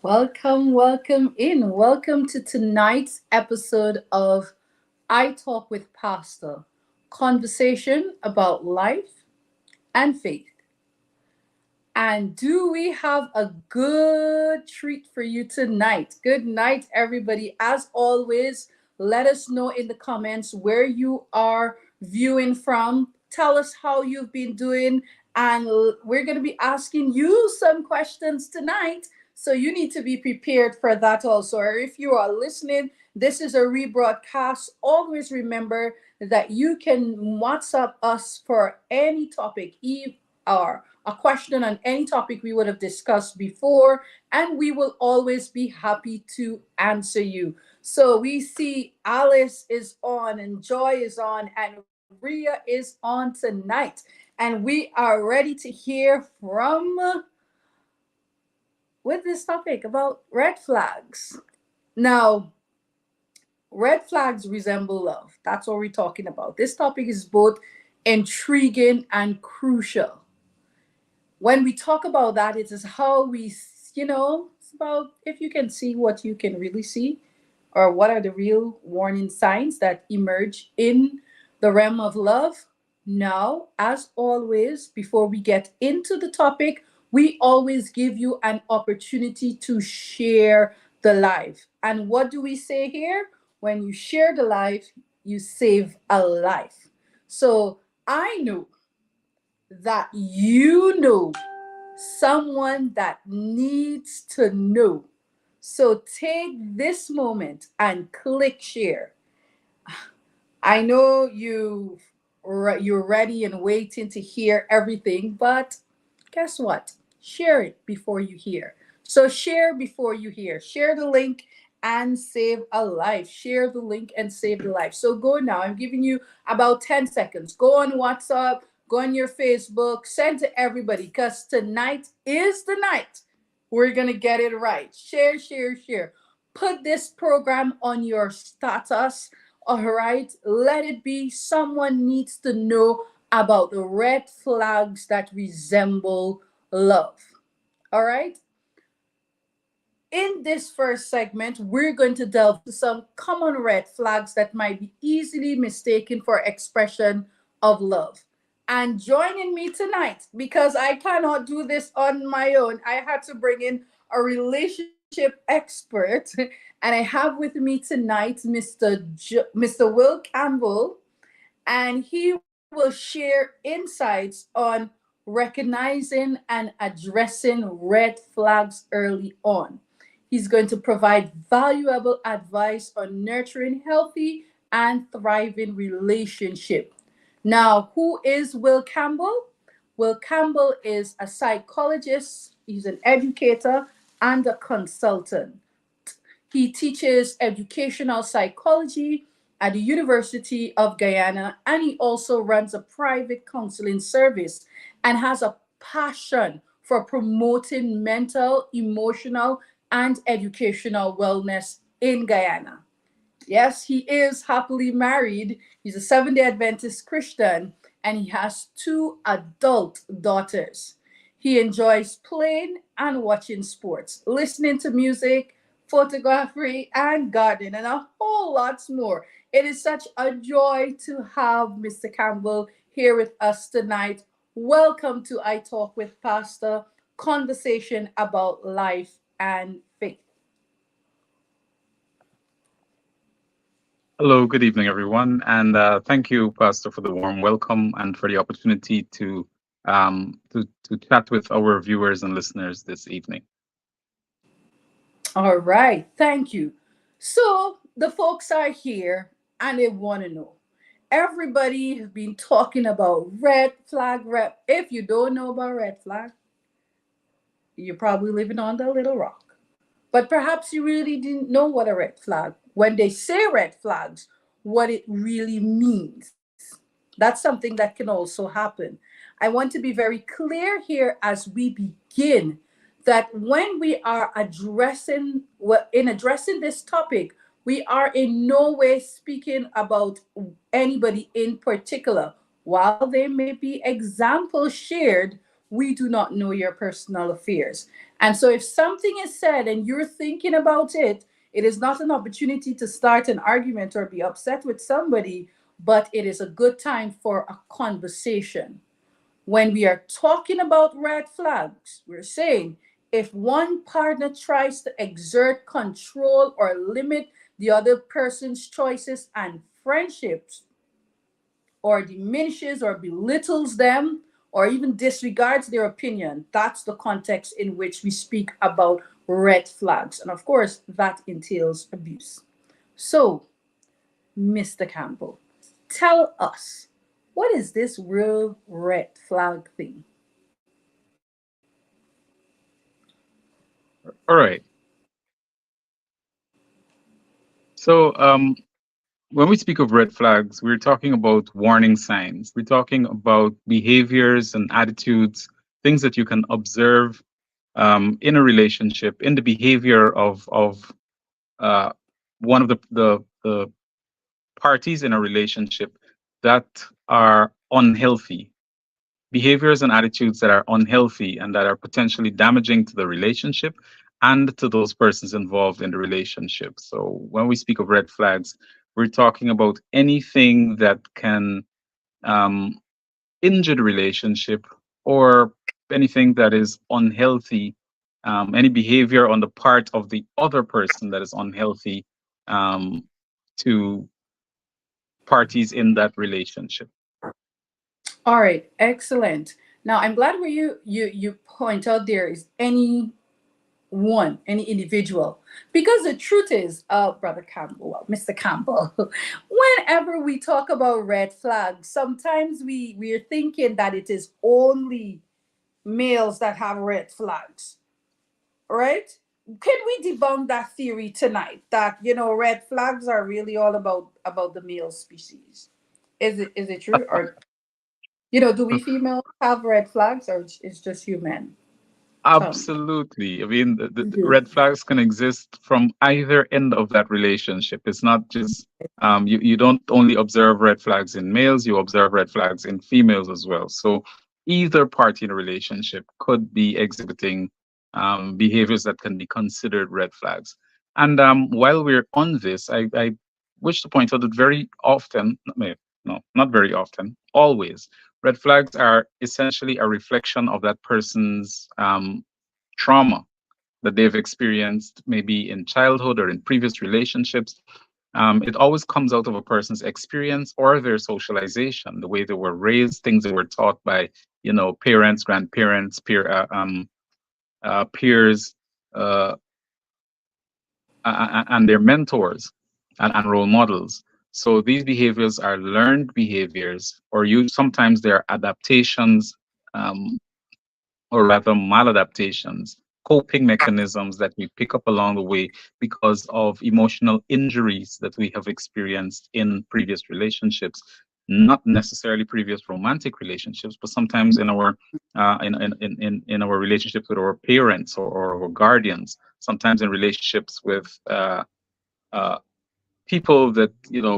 Welcome, welcome in. Welcome to tonight's episode of I Talk with Pastor, conversation about life and faith. And do we have a good treat for you tonight? Good night, everybody. As always, let us know in the comments where you are viewing from. Tell us how you've been doing. And we're going to be asking you some questions tonight. So you need to be prepared for that also. Or if you are listening, this is a rebroadcast. Always remember that you can WhatsApp us for any topic, or a question on any topic we would have discussed before, and we will always be happy to answer you. So we see Alice is on, and Joy is on, and Ria is on tonight. And we are ready to hear from with this topic about red flags. Now, red flags resemble love. That's what we're talking about. This topic is both intriguing and crucial. When we talk about that, it is how it's about if you can see what you can really see, or what are the real warning signs that emerge in the realm of love. Now, as always, before we get into the topic, we always give you an opportunity to share the life. And what do we say here? When you share the life, you save a life. So I know that you know someone that needs to know. So take this moment and click share. I know you're ready and waiting to hear everything, but guess what? Share it before you hear. So share before you hear. Share the link and save a life. Share the link and save the life. So go now. I'm giving you about 10 seconds. Go on WhatsApp, go on your Facebook, send to everybody because tonight is the night we're going to get it right. Share, share, share. Put this program on your status. All right. Let it be someone needs to know about the red flags that resemble love. All right. In this first segment, we're going to delve into some common red flags that might be easily mistaken for expression of love. And joining me tonight, because I cannot do this on my own, I had to bring in a relationship expert. And I have with me tonight Mr. Will Campbell, and he will share insights on recognizing and addressing red flags early on. He's going to provide valuable advice on nurturing healthy and thriving relationship. Now, who is Will Campbell? Will Campbell is a psychologist, he's an educator and a consultant. He teaches educational psychology at the University of Guyana, and he also runs a private counseling service and has a passion for promoting mental, emotional, and educational wellness in Guyana. Yes, he is happily married. He's a Seventh day Adventist Christian and he has two adult daughters. He enjoys playing and watching sports, listening to music, photography, and gardening, and a whole lot more. It is such a joy to have Mr. Campbell here with us tonight. Welcome to I Talk with Pastor, conversation about life and faith. Hello, good evening, everyone, and thank you, Pastor, for the warm welcome and for the opportunity to chat with our viewers and listeners this evening. All right, thank you. So the folks are here and they want to know. Everybody has been talking about red flag rep. If you don't know about red flag, you're probably living on the little rock. But perhaps you really didn't know what a red flag, when they say red flags, what it really means. That's something that can also happen. I want to be very clear here as we begin that when we are addressing, well, in addressing this topic, we are in no way speaking about anybody in particular. While there may be examples shared, we do not know your personal affairs. And so if something is said and you're thinking about it, it is not an opportunity to start an argument or be upset with somebody, but it is a good time for a conversation. When we are talking about red flags, we're saying if one partner tries to exert control or limit the other person's choices and friendships, or diminishes or belittles them, or even disregards their opinion, that's the context in which we speak about red flags. And of course, that entails abuse. So, Mr. Campbell, tell us, what is this real red flag thing? All right. So, when we speak of red flags, we're talking about warning signs. We're talking about behaviors and attitudes, things that you can observe in a relationship, in the behavior of uh, one of the parties in a relationship that are unhealthy. Behaviors and attitudes that are unhealthy and that are potentially damaging to the relationship and to those persons involved in the relationship. So when we speak of red flags, we're talking about anything that can um, injure the relationship or anything that is unhealthy, any behavior on the part of the other person that is unhealthy um, to parties in that relationship. All right, excellent. Now I'm glad where you point out there is any individual, because the truth is, Brother Campbell, well, Mr. Campbell, whenever we talk about red flags, sometimes we're thinking that it is only males that have red flags, right? Can we debunk that theory tonight, that red flags are really all about the male species? Is it true? Or do we females have red flags, or it's just you men? Tell me. Absolutely. I mean, the Mhm. red flags can exist from either end of that relationship. It's not just you don't only observe red flags in males, you observe red flags in females as well. So either party in a relationship could be exhibiting behaviors that can be considered red flags. And while we're on this, I wish to point out that very often, no, not very often, always, red flags are essentially a reflection of that person's trauma that they've experienced, maybe in childhood or in previous relationships. It always comes out of a person's experience or their socialization, the way they were raised, things they were taught by, parents, grandparents, peers, uh, and their mentors and role models. So these behaviors are learned behaviors, or you sometimes they are adaptations, um, or rather maladaptations, coping mechanisms that we pick up along the way because of emotional injuries that we have experienced in previous relationships, not necessarily previous romantic relationships, but sometimes in our in our relationships with our parents or our guardians, sometimes in relationships with uh, people that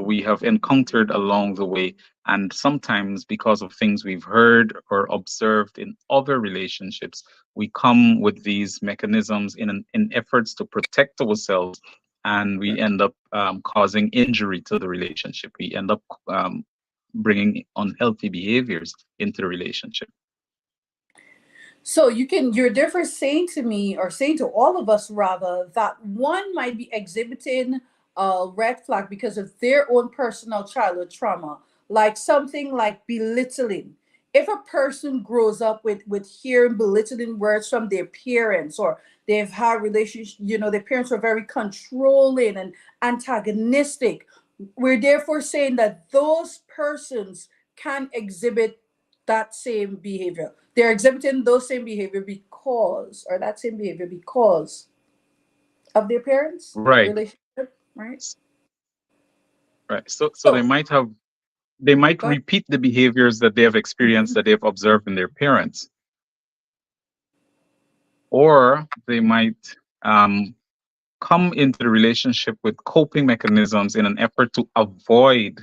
we have encountered along the way, and sometimes because of things we've heard or observed in other relationships, we come with these mechanisms in efforts to protect ourselves, and we end up causing injury to the relationship. We end up bringing unhealthy behaviors into the relationship. So you're therefore saying to me, or saying to all of us rather, that one might be exhibiting a red flag because of their own personal childhood trauma, like something like belittling. If a person grows up with hearing belittling words from their parents, or they've had relationships, their parents were very controlling and antagonistic, we're therefore saying that those persons can exhibit that same behavior. They're exhibiting those same behavior because, or that same behavior because of their parents' Right. relationship, right? S- right. So So, they might go ahead. repeat the behaviors that they have experienced, Mhm. that they've observed in their parents, or they might come into the relationship with coping mechanisms in an effort to avoid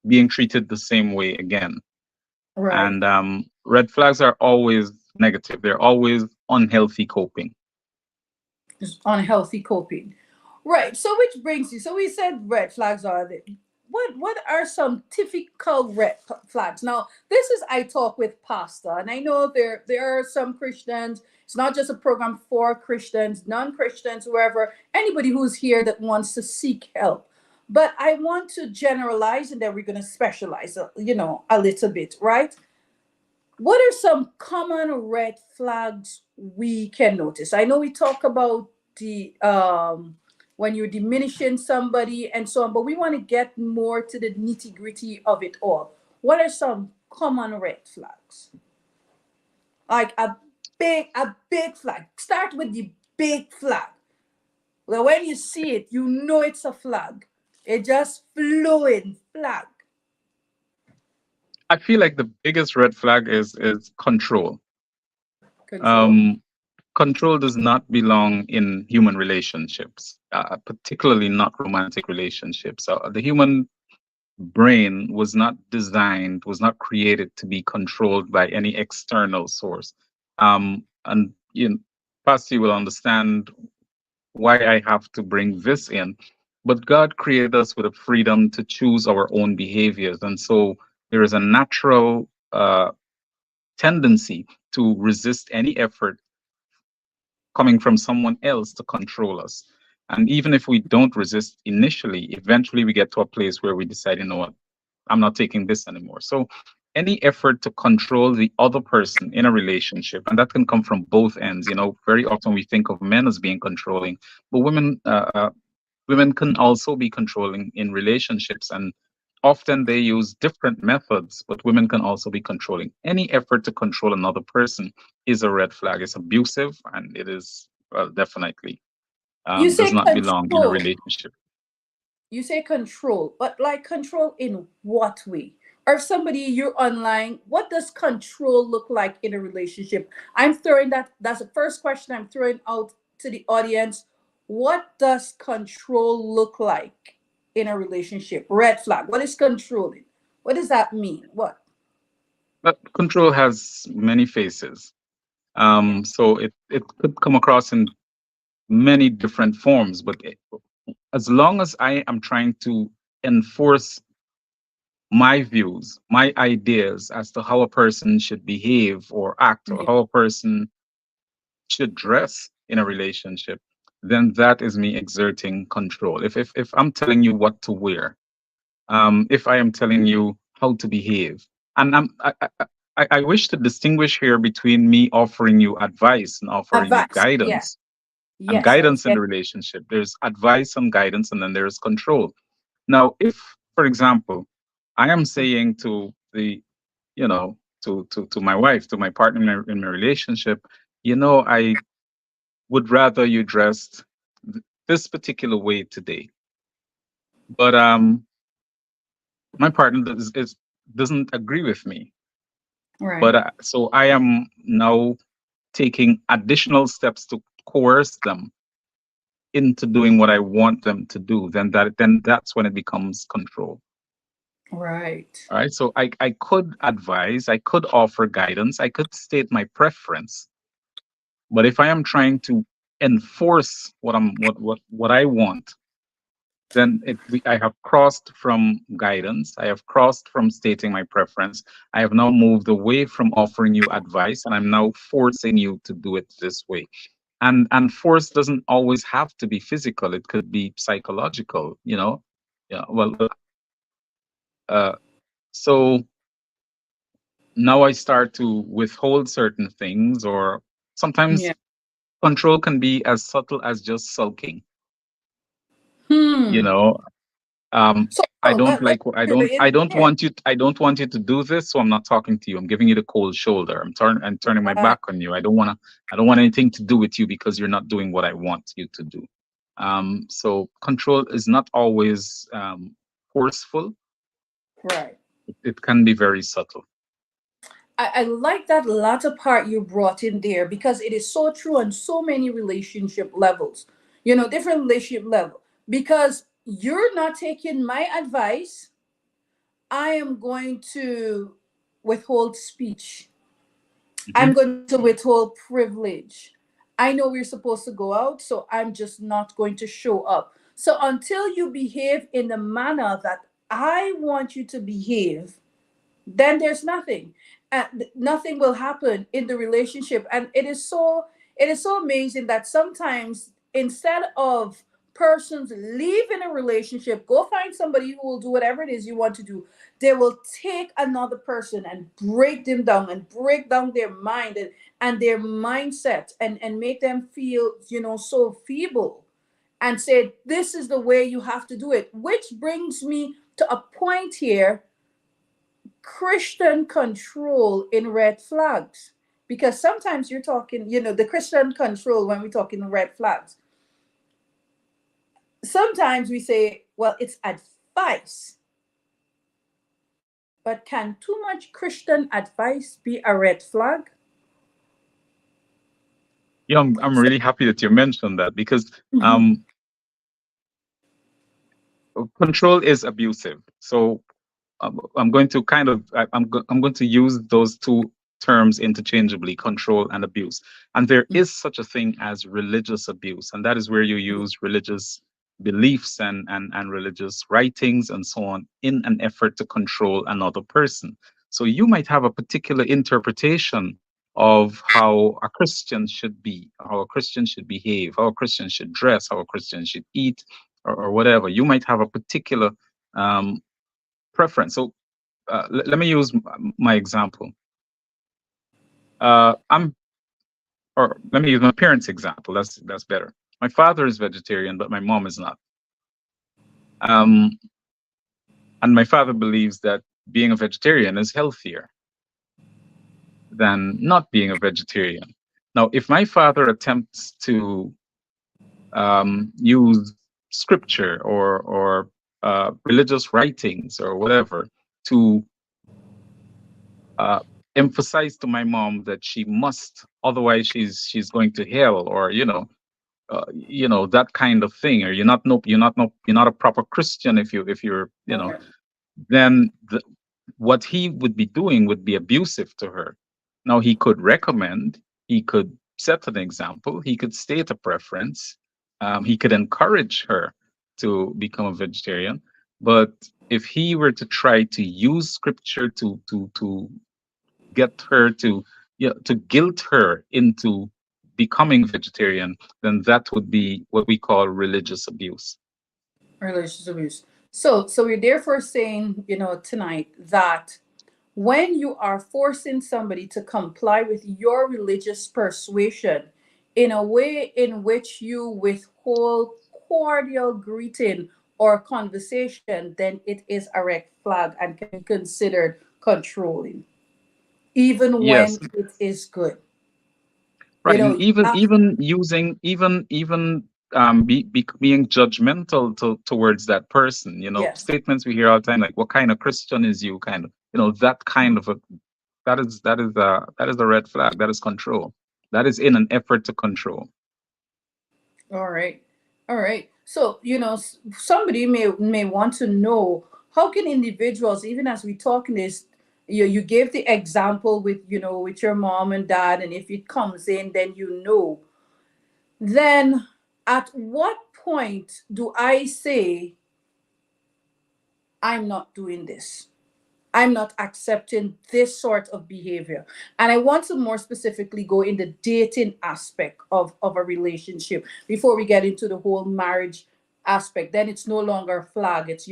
being treated the same way again. Right. And red flags are always negative. They're always unhealthy coping. Just unhealthy coping. Right. So which brings you. So we said red flags are the what are some typical flags? Now, this is I talk with pastor, and I know there are some Christians. It's not just a program for Christians, non-Christians, whoever, anybody who's here that wants to seek help. But I want to generalize, and then we're going to specialize, a little bit, right? What are some common red flags we can notice? I know we talk about the when you're diminishing somebody and so on, but we want to get more to the nitty gritty of it all. What are some common red flags? Like a big flag. Start with the big flag. Well, when you see it, you know it's a flag. It just flowing flag. I feel like the biggest red flag is control. Control. Um, Control does not belong in human relationships, particularly not romantic relationships. The human brain was not designed, was not created to be controlled by any external source. And Pasti will understand why I have to bring this in. But God created us with a freedom to choose our own behaviors. And so there is a natural tendency to resist any effort coming from someone else to control us. And even if we don't resist initially, eventually we get to a place where we decide, you know what, I'm not taking this anymore. So any effort to control the other person in a relationship, and that can come from both ends. Very often we think of men as being controlling, but women can also be controlling in relationships, and often they use different methods, but women can also be controlling. Any effort to control another person is a red flag. It's abusive, and it is, well, definitely You does say not belong in a control. relationship. You say control, but like control in what way? Or if somebody you're online, what does control look like in a relationship? I'm throwing that's the first question I'm throwing out to the audience. What does control look like in a relationship? Red flag. What is controlling? What does that mean? What? But control has many faces. Yeah. So it could come across in many different forms, but as long as I am trying to enforce my views, my ideas as to how a person should behave or act, or Yeah. how a person should dress in a relationship, then that is me exerting control. If I'm telling you what to wear, if I am telling you how to behave, and I wish to distinguish here between me offering you advice and offering you Advice. Yeah. guidance. And Yes, I was guidance in the getting. relationship, there's advice and guidance, and then there's control. Now, if, for example, I am saying to the, to my wife, to my partner in my relationship, I would rather you dressed this particular way today. But my partner doesn't agree with me. But Right. so I am now taking additional steps to coerce them into doing what I want them to do. Then that's when it becomes control. Right. All right. So I could advise, I could offer guidance, I could state my preference. But if I am trying to enforce what I want, then I have crossed from guidance. I have crossed from stating my preference. I have now moved away from offering you advice, and I'm now forcing you to do it this way. And force doesn't always have to be physical. It could be psychological. Yeah. Well. Uh, so now I start to withhold certain things, or sometimes Yeah. control can be as subtle as just sulking. You Hmm. know, So I don't let like I don't yeah. want you I don't want you to do this, so I'm not talking to you. I'm giving you the cold shoulder. I'm turning my Uh, back on you. I don't want anything to do with you because you're not doing what I want you to do. So control is not always forceful. right. It can be very subtle. I like that latter part you brought in there because it is so true on so many relationship levels, different relationship level. Because you're not taking my advice, I am going to withhold speech. Hmm. I'm going to withhold privilege. I know we're supposed to go out, so I'm just not going to show up. So until you behave in the manner that I want you to behave, then there's nothing, and nothing will happen in the relationship. And it is so amazing that sometimes, instead of persons leaving a relationship, go find somebody who will do whatever it is you want to do, they will take another person and break them down and break down their mind and their mindset, and make them feel, so feeble, and say this is the way you have to do it. Which brings me to a point here: Christian control in red flags. Because sometimes you're talking, the Christian control when we're talking red flags. Sometimes we say, well, it's advice, but can too much Christian advice be a red flag? I'm So, really happy that you mentioned that because mhm, um, control is abusive. So I'm going to kind of I'm going to use those two terms interchangeably, control and abuse. And there is such a thing as religious abuse, and that is where you use religious beliefs and religious writings and so on in an effort to control another person. So you might have a particular interpretation of how a Christian should be, how a Christian should behave, how a Christian should dress, how a Christian should eat, or whatever. You might have a particular um, preference. So let me use my example. I'm, or let me use my parents' example. That's better. My father is vegetarian, but my mom is not. Um, and my father believes that being a vegetarian is healthier than not being a vegetarian. Now, if my father attempts to use scripture or religious writings or whatever to uh, emphasize to my mom that she must, otherwise she's going to hell, or that kind of thing, or you're not a proper Christian if you're then what he would be doing would be abusive to her. Now he could recommend, he could set an example, he could state a preference, he could encourage her to become a vegetarian, but if he were to try to use scripture to get her to, to guilt her into becoming vegetarian, then that would be what we call religious abuse. relationship abuse. So we're therefore saying, tonight, that when you are forcing somebody to comply with your religious persuasion in a way in which you withhold cordial greeting or conversation, then it is a red flag and can be considered controlling, even Yes, when it is good. right. And You even have, even using even being judgmental towards that person, yes. statements we hear all the time, like "what kind of Christian is you?" kind of, that kind of a that is a red flag. That is control. That is in an effort to control. All right. All right. So, somebody may want to know, how can individuals, even as we talk in this, you gave the example with, with your mom and dad, and if it comes in, then then at what point do I say, I'm not doing this? I'm not accepting this sort of behavior. And I want to more specifically go in the dating aspect of a relationship before we get into the whole marriage aspect. Then it's no longer a flag. It's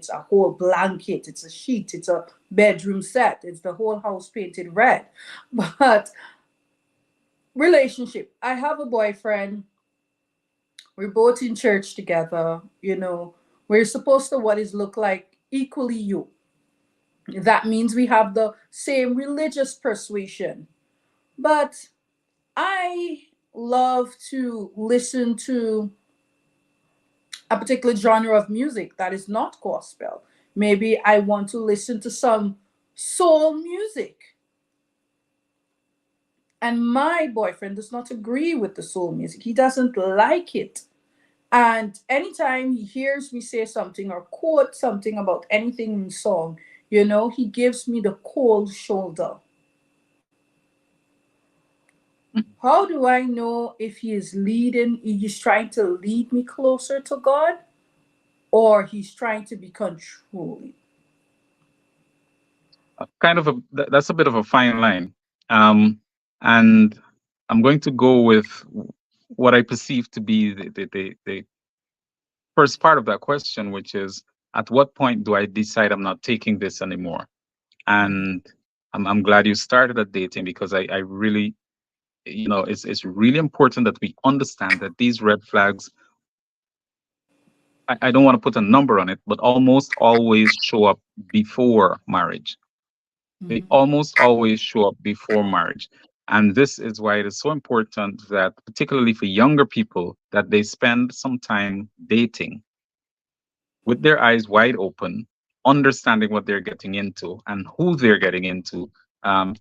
a whole blanket, it's a sheet, it's a bedroom set, it's the whole house painted red. But relationship. I have a boyfriend. We're both in church together, We're supposed to what is look like equally you. That means we have the same religious persuasion. But I love to listen to a particular genre of music that is not gospel. Maybe I want to listen to some soul music. And my boyfriend does not agree with the soul music. He doesn't like it. And anytime he hears me say something or quote something about anything in song, He gives me the cold shoulder. How do I know if he is leading, he's trying to lead me closer to God, or he's trying to be controlling? Kind of that's a bit of a fine line. Um, and I'm going to go with what I perceive to be the first part of that question, which is, at what point do I decide I'm not taking this anymore? And I'm glad you started at dating, because I really, it's really important that we understand that these red flags, I don't want to put a number on it, but almost always show up before marriage. They Mhm. almost always show up before marriage. And this is why it is so important that, particularly for younger people, that they spend some time dating with their eyes wide open, understanding what they're getting into and who they're getting into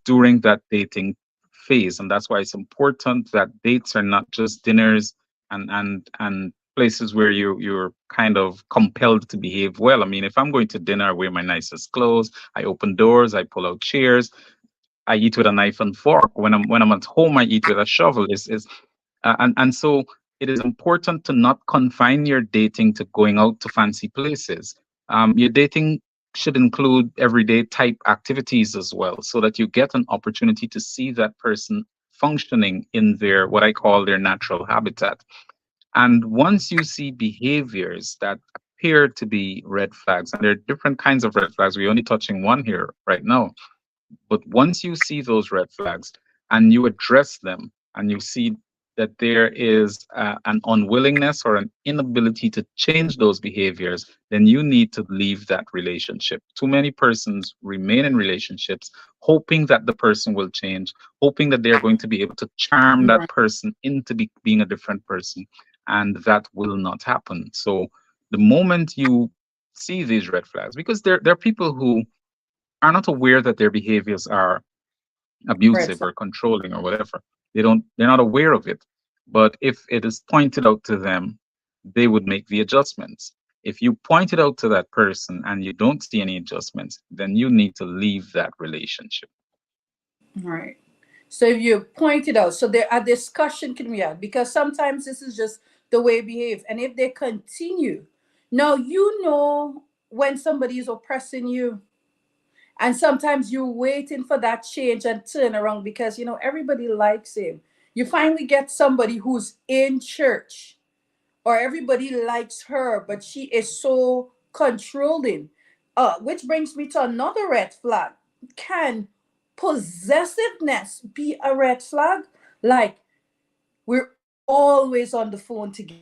during that dating phase. And that's why it's important that dates are not just dinners and places where you're kind of compelled to behave well. I mean, if I'm going to dinner, I wear my nicest clothes, I open doors, I pull out chairs, I eat with a knife and fork. When I'm at home, I eat with a shovel. Is and so it is important to not confine your dating to going out to fancy places. Your dating should include everyday type activities as well, so that you get an opportunity to see that person functioning in their, what I call, their natural habitat. And once you see behaviors that appear to be red flags, and there are different kinds of red flags, we're only touching one here right now, but once you see those red flags and you address them, and you see that there is an unwillingness or an inability to change those behaviors, then you need to leave that relationship. Too many persons remain in relationships hoping that the person will change, hoping that they're going to be able to charm that Right. person into being a different person. And that will not happen. So the moment you see these red flags, because there are people who are not aware that their behaviors are Red abusive flag. or controlling or whatever. They're not aware of it. But if it is pointed out to them, they would make the adjustments. If you point it out to that person and you don't see any adjustments, then you need to leave that relationship. Right. So if you point it out, so there a discussion can be had, because sometimes this is just the way they behave. And if they continue, now when somebody is oppressing you, and sometimes you're waiting for that change and turn around because everybody likes him. You finally get somebody who's in church, or everybody likes her, but she is so controlling. Which brings me to another red flag. Can possessiveness be a red flag? Like, we're always on the phone together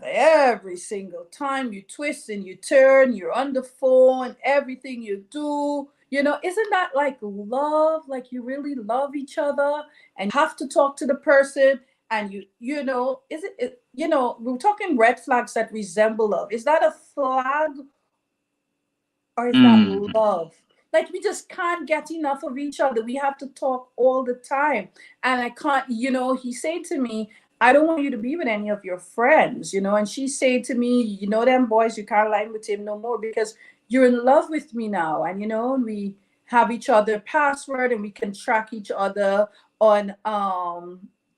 every single time. You twist and you turn, you're on the phone, everything you do. Isn't that like love? Like, you really love each other and you have to talk to the person. And we're talking red flags that resemble love. Is that a flag, or is that Mhm. love? Like, we just can't get enough of each other. We have to talk all the time. And I can't, he said to me, I don't want you to be with any of your friends, and she said to me, them boys, you can't lie with him no more, because you're in love with me now. And we have each other password, and we can track each other on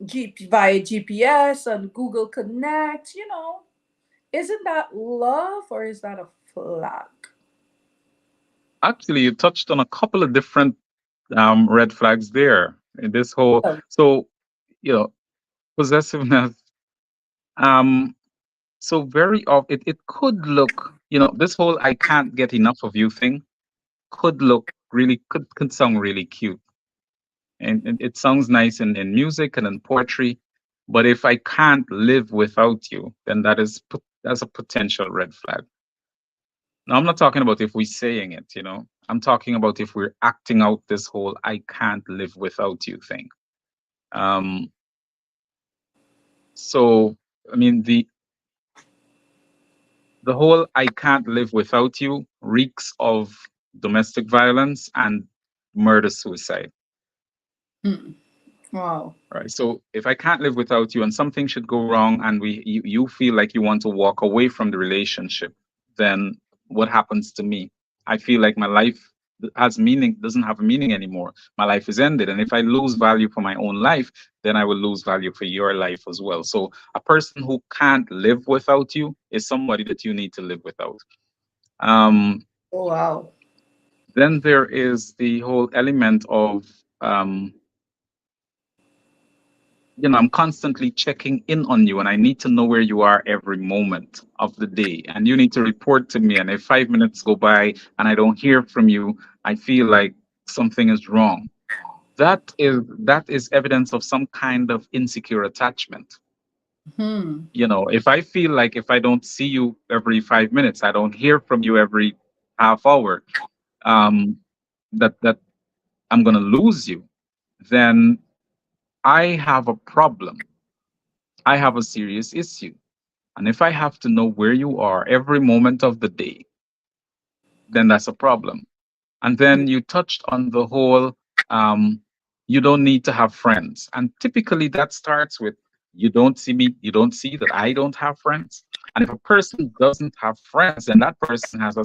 via GPS and Google Connect. Isn't that love, or is that a flag? Actually, you touched on a couple of different red flags there in this whole. So, you know, possessiveness. Um, so very often it could look, this whole "I can't get enough of you" thing could look really could sound really cute, and it sounds nice in music and in poetry. But if I can't live without you, then that's a potential red flag. Now, I'm not talking about if we're saying it. I'm talking about if we're acting out this whole "I can't live without you" thing. Um, so I mean, the whole "I can't live without you" reeks of domestic violence and murder suicide. Hmm. Wow. Right. So if I can't live without you and something should go wrong, and you feel like you want to walk away from the relationship, then what happens to me? I feel like my life has meaning, doesn't have meaning anymore. My life is ended. And if I lose value for my own life, then I will lose value for your life as well. So a person who can't live without you is somebody that you need to live without. Um, Oh, wow. then there is the whole element of, um, I'm constantly checking in on you and I need to know where you are every moment of the day. And you need to report to me. And if 5 minutes go by and I don't hear from you, I feel like something is wrong. That is evidence of some kind of insecure attachment. Hmm. If I feel like if I don't see you every 5 minutes, I don't hear from you every half hour, um, that I'm gonna lose you, then I have a problem. I have a serious issue. And if I have to know where you are every moment of the day, then that's a problem. And then you touched on the whole, um, you don't need to have friends. And typically that starts with, you don't see me, you don't see that I don't have friends. And if a person doesn't have friends, then that person has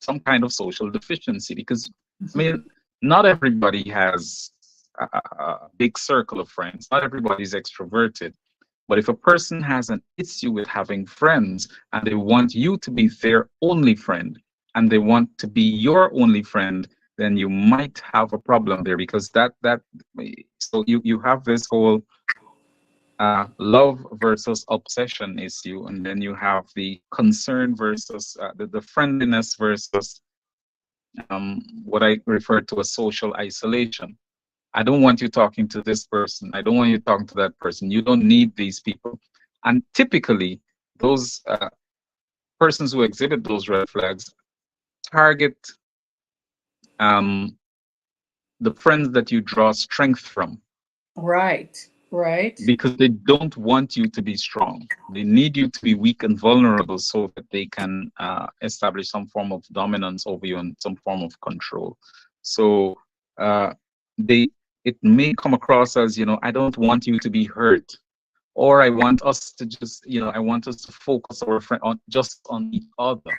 some kind of social deficiency. Because, I mean, not everybody has a big circle of friends, not everybody is extroverted. But if a person has an issue with having friends and they want you to be their only friend and they want to be your only friend, then you might have a problem there because so you have this whole love versus obsession issue, and then you have the concern versus the friendliness versus what I refer to as social isolation. I don't want you talking to this person. I don't want you talking to that person. You don't need these people. And typically, those persons who exhibit those red flags target um, the friends that you draw strength from Right. Right. because they don't want you to be strong. They need you to be weak and vulnerable so that they can establish some form of dominance over you and some form of control. So uh, they it may come across as, I don't want you to be hurt, or I want us to just, I want us to focus our friend on just on each other.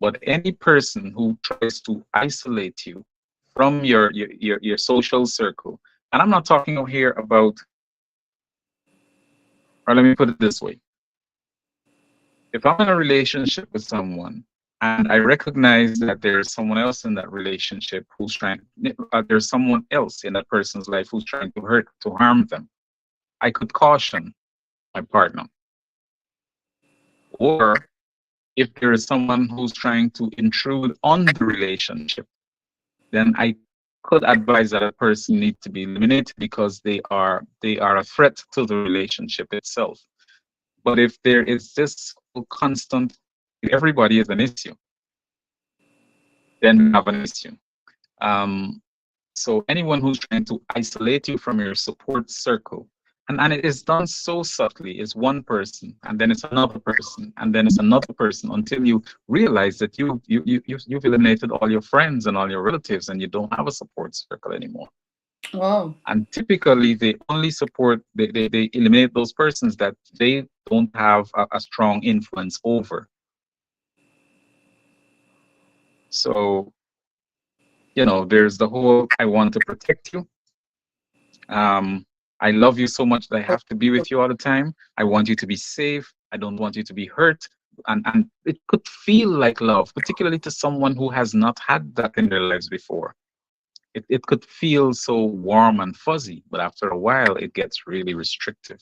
But any person who tries to isolate you from your social circle, and I'm not talking here about, or let me put it this way. If I'm in a relationship with someone and I recognize that there's someone else in that relationship there's someone else in that person's life who's trying to harm them, I could caution my partner. Or if there is someone who's trying to intrude on the relationship, then I could advise that a person needs to be eliminated because they are a threat to the relationship itself. But if there is this constant, everybody is an issue, then we have an issue. Um, so anyone who's trying to isolate you from your support circle, and it is done so subtly, is one person, and then it's another person, and then it's another person until you realize that you've eliminated all your friends and all your relatives, and you don't have a support circle anymore. Wow. And typically, they only they eliminate those persons that they don't have a strong influence over. So, there's the whole I want to protect you. Um, I love you so much that I have to be with you all the time. I want you to be safe. I don't want you to be hurt. And it could feel like love, particularly to someone who has not had that in their lives before. It could feel so warm and fuzzy, but after a while, it gets really restrictive.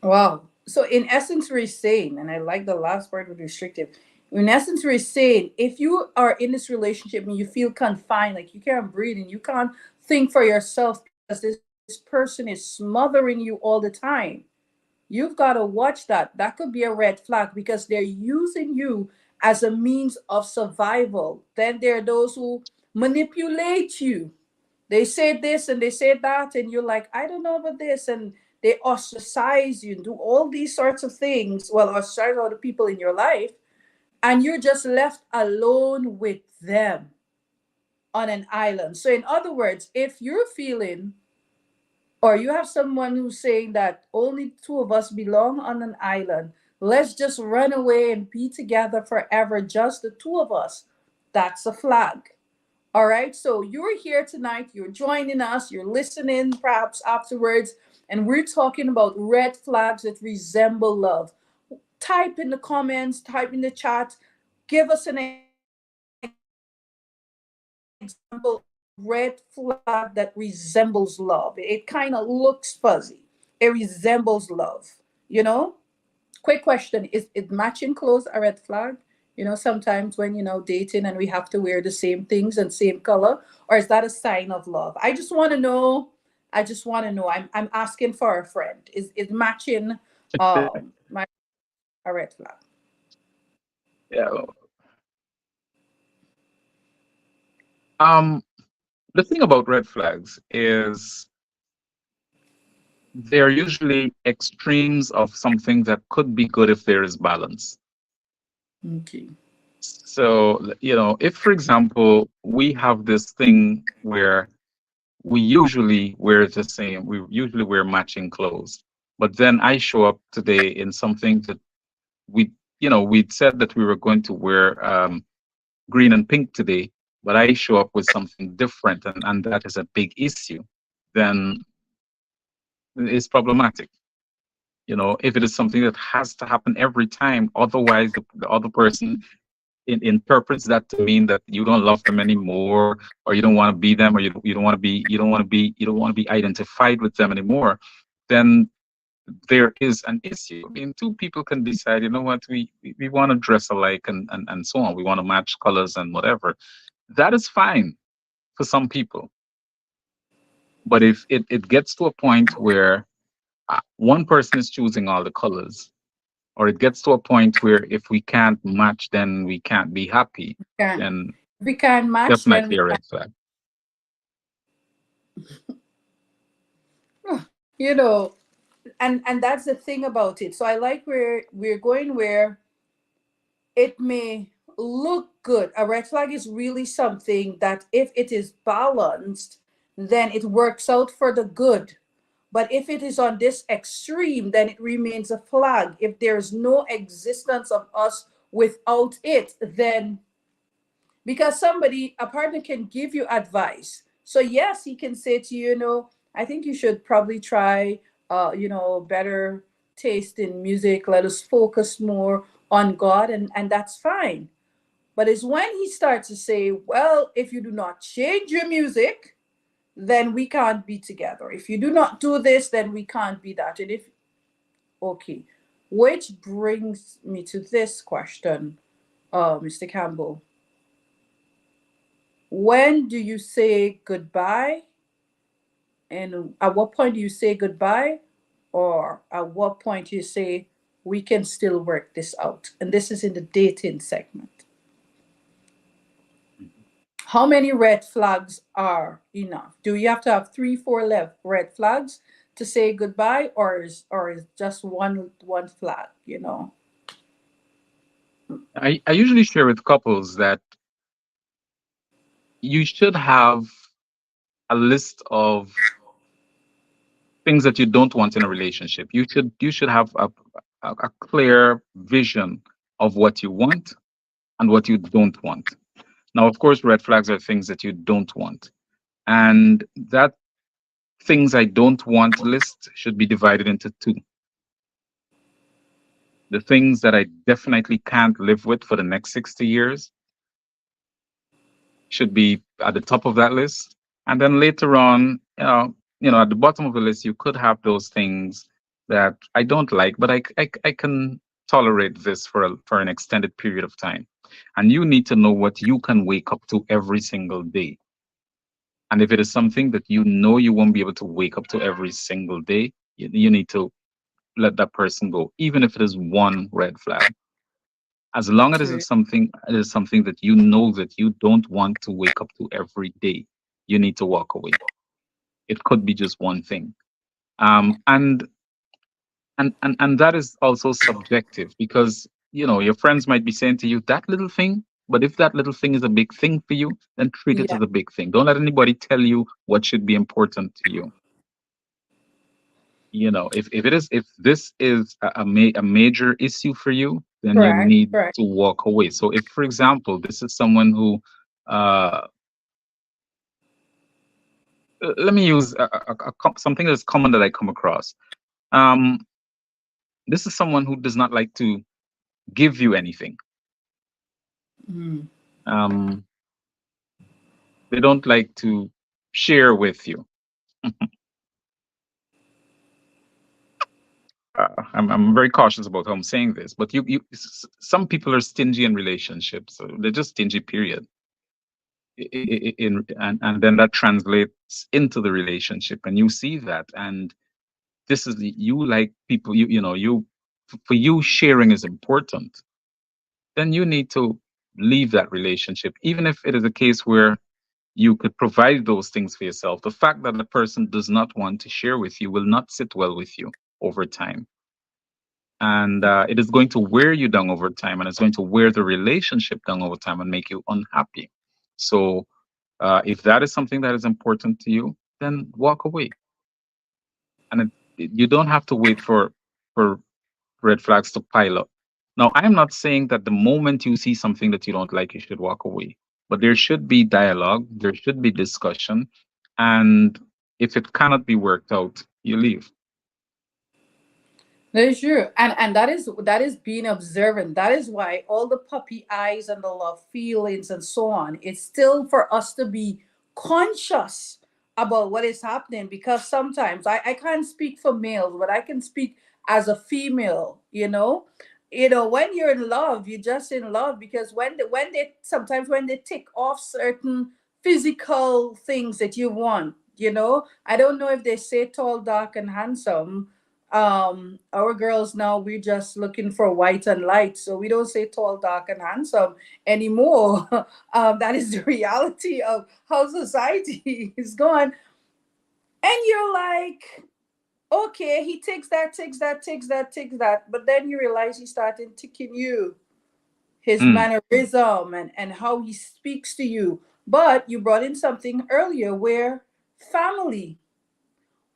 Wow. So in essence, we're saying, and I like the last part with restrictive. In essence, we're saying if you are in this relationship and you feel confined, like you can't breathe and you can't think for yourself because this person is smothering you all the time, you've got to watch that. That could be a red flag because they're using you as a means of survival. Then there are those who manipulate you. They say this and they say that, and you're like, I don't know about this. And they ostracize you and do all these sorts of things. Well, ostracize all the people in your life, and you're just left alone with them on an island. So, in other words, if you're feeling or you have someone who's saying that only two of us belong on an island, Let's just run away and be together forever, just the two of us. That's a flag. All right. So you're here tonight, you're joining us, you're listening perhaps afterwards, and we're talking about red flags that resemble love. Type in the comments, type in the chat, give us an example of red flag that resembles love. It kind of looks fuzzy, it resembles love, you know? Quick question, is matching clothes a red flag? Sometimes when dating and we have to wear the same things and same color, or is that a sign of love? I just want to know. I'm asking for a friend. Is matching my a red flag? Yeah. Um, the thing about red flags is they're usually extremes of something that could be good if there is balance. Okay. So, if, for example, we have this thing where we usually wear the same, we usually wear matching clothes, but then I show up today in something that we, we'd said that we were going to wear green and pink today, but I show up with something different, and that is a big issue, then it's problematic. If it is something that has to happen every time, otherwise the other person interprets that to mean that you don't love them anymore, or you don't want to be them, or you don't want to be you don't want to be identified with them anymore, then there is an issue. I mean, two people can decide, you know what, we want to dress alike, and so on. We want to match colors and whatever. That is fine for some people. But if it gets to a point where one person is choosing all the colors, or it gets to a point where if we can't match, then we can't be happy, Can then we can match, then definitely we a can. red flag. You know, and that's the thing about it. So I like where we're going, where it may look good. A red flag is really something that if it is balanced, then it works out for the good. But if it is on this extreme, then it remains a flag. If there's no existence of us without it, then because a partner can give you advice. So yes, he can say to you, I think you should probably try, better taste in music. Let us focus more on God, and that's fine. But it's when he starts to say, well, if you do not change your music, then we can't be together. If you do not do this, then we can't be that. And if okay, which brings me to this question, Mr. Campbell. When do you say goodbye? And at what point do you say goodbye? Or at what point you say, we can still work this out? And this is in the dating segment. How many red flags are enough? Do you have to have three, four red flags to say goodbye, or is just one flag? I usually share with couples that you should have a list of things that you don't want in a relationship. You should have a clear vision of what you want and what you don't want. Now, of course, red flags are things that you don't want. And that things I don't want list should be divided into two. The things that I definitely can't live with for the next 60 years should be at the top of that list. And then later on, at the bottom of the list, you could have those things that I don't like, but I can tolerate this for an extended period of time. And you need to know what you can wake up to every single day. And if it is something that you know you won't be able to wake up to every single day, you need to let that person go, even if it is one red flag. As long as True. it is something that you know that you don't want to wake up to every day, you need to walk away. It could be just one thing. And that is also subjective, because your friends might be saying to you that little thing, but if that little thing is a big thing for you, then treat it Yeah. as a big thing. Don't let anybody tell you what should be important to you. if this is a major issue for you, then you Correct. need Correct. to walk away. So if, for example, this is someone who, uh, let me use something that's common that I come across. Um, this is someone who does not like to give you anything. Mm. Um, they don't like to share with you. I'm very cautious about how I'm saying this, but some people are stingy in relationships. So they're just stingy, period. And then that translates into the relationship, and you see that. And this is you like people. For you, sharing is important. Then you need to leave that relationship, even if it is a case where you could provide those things for yourself. The fact that the person does not want to share with you will not sit well with you over time. And it is going to wear you down over time, and it's going to wear the relationship down over time and make you unhappy. So, if that is something that is important to you, then walk away. And you don't have to wait for red flags to pile up. Now, I'm not saying that the moment you see something that you don't like, you should walk away. But there should be dialogue, there should be discussion, and if it cannot be worked out, you leave. That is true, and that is being observant. That is why all the puppy eyes and the love feelings and so on. It's still for us to be conscious about what is happening, because sometimes I can't speak for males, but I can speak as a female. When you're in love, you're just in love, because when they sometimes when they tick off certain physical things that you want. I don't know if they say tall, dark, and handsome. Our girls now, we're just looking for white and light, so we don't say tall, dark, and handsome anymore. That is the reality of how society is going. And you're like, okay, he takes that, takes that, takes that, takes that, but then you realize he's starting ticking you, his Mm, mannerism, and how he speaks to you. But you brought in something earlier where family.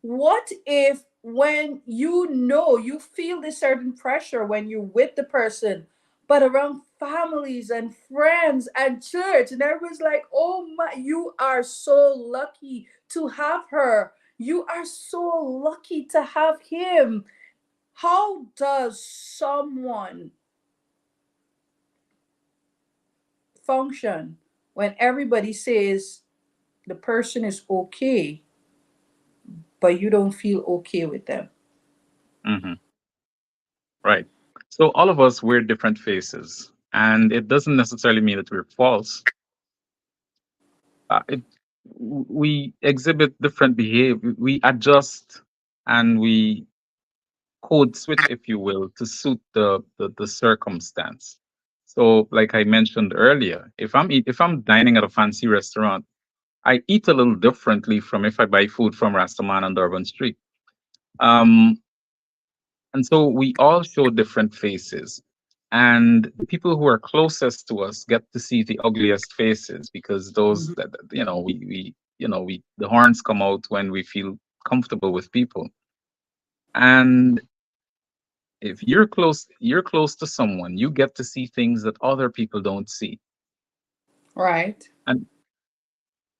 What if, when you feel this certain pressure when you're with the person, but around families and friends and church, and everyone's like, oh my, you are so lucky to have her. You are so lucky to have him. How does someone function when everybody says the person is okay, but you don't feel okay with them? hmm right. So all of us wear different faces, and it doesn't necessarily mean that we're false. It We exhibit different behavior. We adjust and we code switch, if you will, to suit the circumstance. So, like I mentioned earlier, if I'm dining at a fancy restaurant, I eat a little differently from if I buy food from Rastaman on Durban Street. Um, and so we all show different faces. And the people who are closest to us get to see the ugliest faces, because those that we the horns come out when we feel comfortable with people. And if you're close to someone, you get to see things that other people don't see. Right.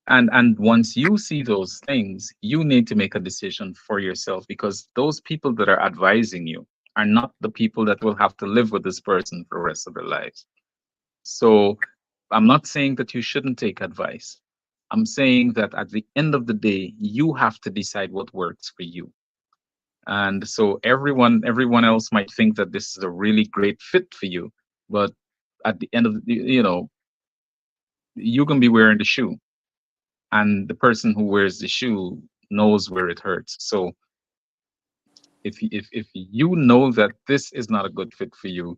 And once you see those things, you need to make a decision for yourself, because those people that are advising you are not the people that will have to live with this person for the rest of their lives. So I'm not saying that you shouldn't take advice. I'm saying that at the end of the day, you have to decide what works for you. And so everyone else might think that this is a really great fit for you, but at the end of you can be wearing the shoe, and the person who wears the shoe knows where it hurts. So if you know that this is not a good fit for you,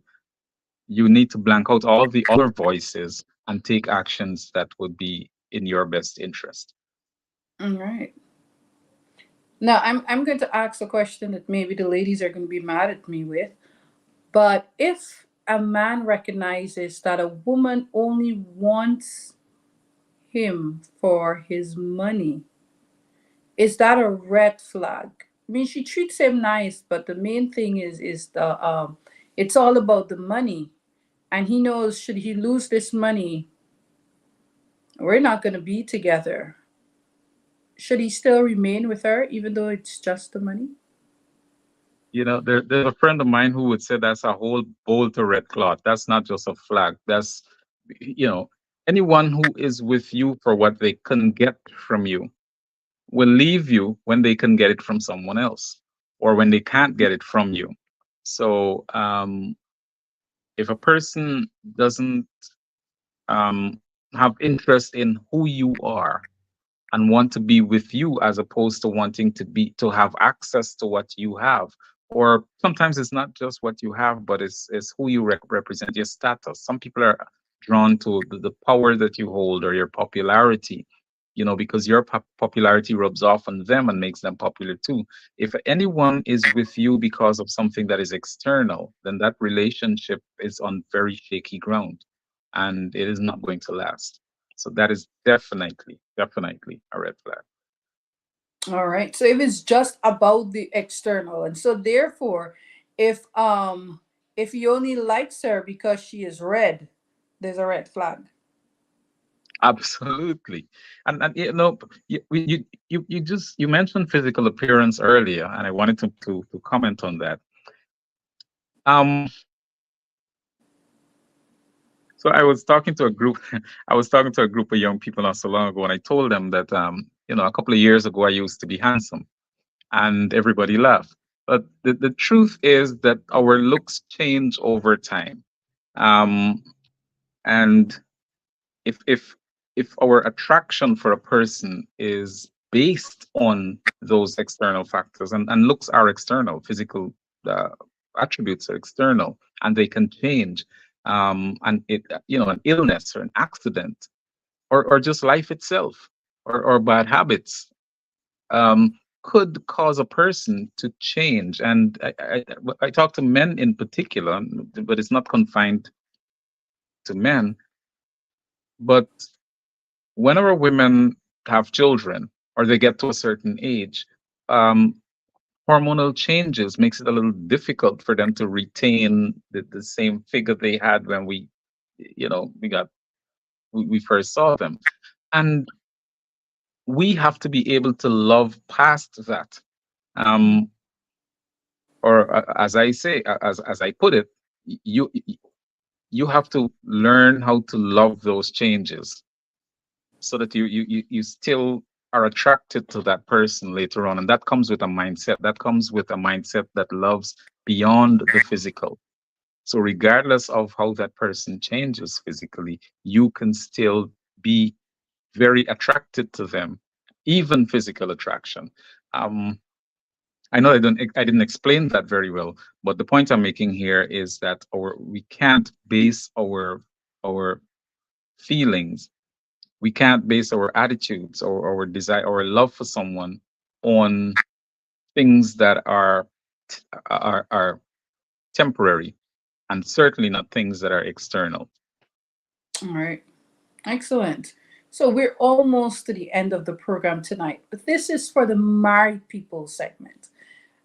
you need to blank out all the other voices and take actions that would be in your best interest. All right. Now, I'm going to ask a question that maybe the ladies are going to be mad at me with. But if a man recognizes that a woman only wants him for his money, is that a red flag? mean, she treats him nice, but the main thing is the it's all about the money, and he knows should he lose this money, we're not going to be together. Should he still remain with her even though it's just the money? There's a friend of mine who would say that's a whole bowl to red cloth. That's not just a flag. That's, you know, anyone who is with you for what they can get from you will leave you when they can get it from someone else or when they can't get it from you. So if a person doesn't um, have interest in who you are and want to be with you as opposed to wanting to have access to what you have, or sometimes it's not just what you have but it's who you represent, your status. Some people are drawn to the power that you hold or your popularity, because your popularity rubs off on them and makes them popular too. If anyone is with you because of something that is external, then that relationship is on very shaky ground and it is not going to last. So that is definitely a red flag. All right. So if it's just about the external, and so therefore, if he only likes her because she is red, there's a red flag. Absolutely. And you mentioned physical appearance earlier, and I wanted to comment on that. Um, so I was talking to a group, I was talking to a group of young people not so long ago, and I told them that a couple of years ago I used to be handsome, and everybody laughed. But the truth is that our looks change over time. Um, and if if our attraction for a person is based on those external factors, and looks are external, physical uh, attributes are external and they can change, and an illness or an accident or just life itself or bad habits um, could cause a person to change. And I talk to men in particular, but it's not confined to men. But whenever women have children or they get to a certain age, um, hormonal changes makes it a little difficult for them to retain the same figure they had when we first saw them. And we have to be able to love past that. Um, or as I say, as I put it, you you have to learn how to love those changes so that you still are attracted to that person later on. And that comes with a mindset. That comes with a mindset that loves beyond the physical. So regardless of how that person changes physically, you can still be very attracted to them, even physical attraction. Um, I know I didn't explain that very well, but the point I'm making here is that we can't base our feelings, we can't base our attitudes or our desire or love for someone on things that are temporary, and certainly not things that are external. All right. Excellent. So we're almost to the end of the program tonight, but this is for the married people segment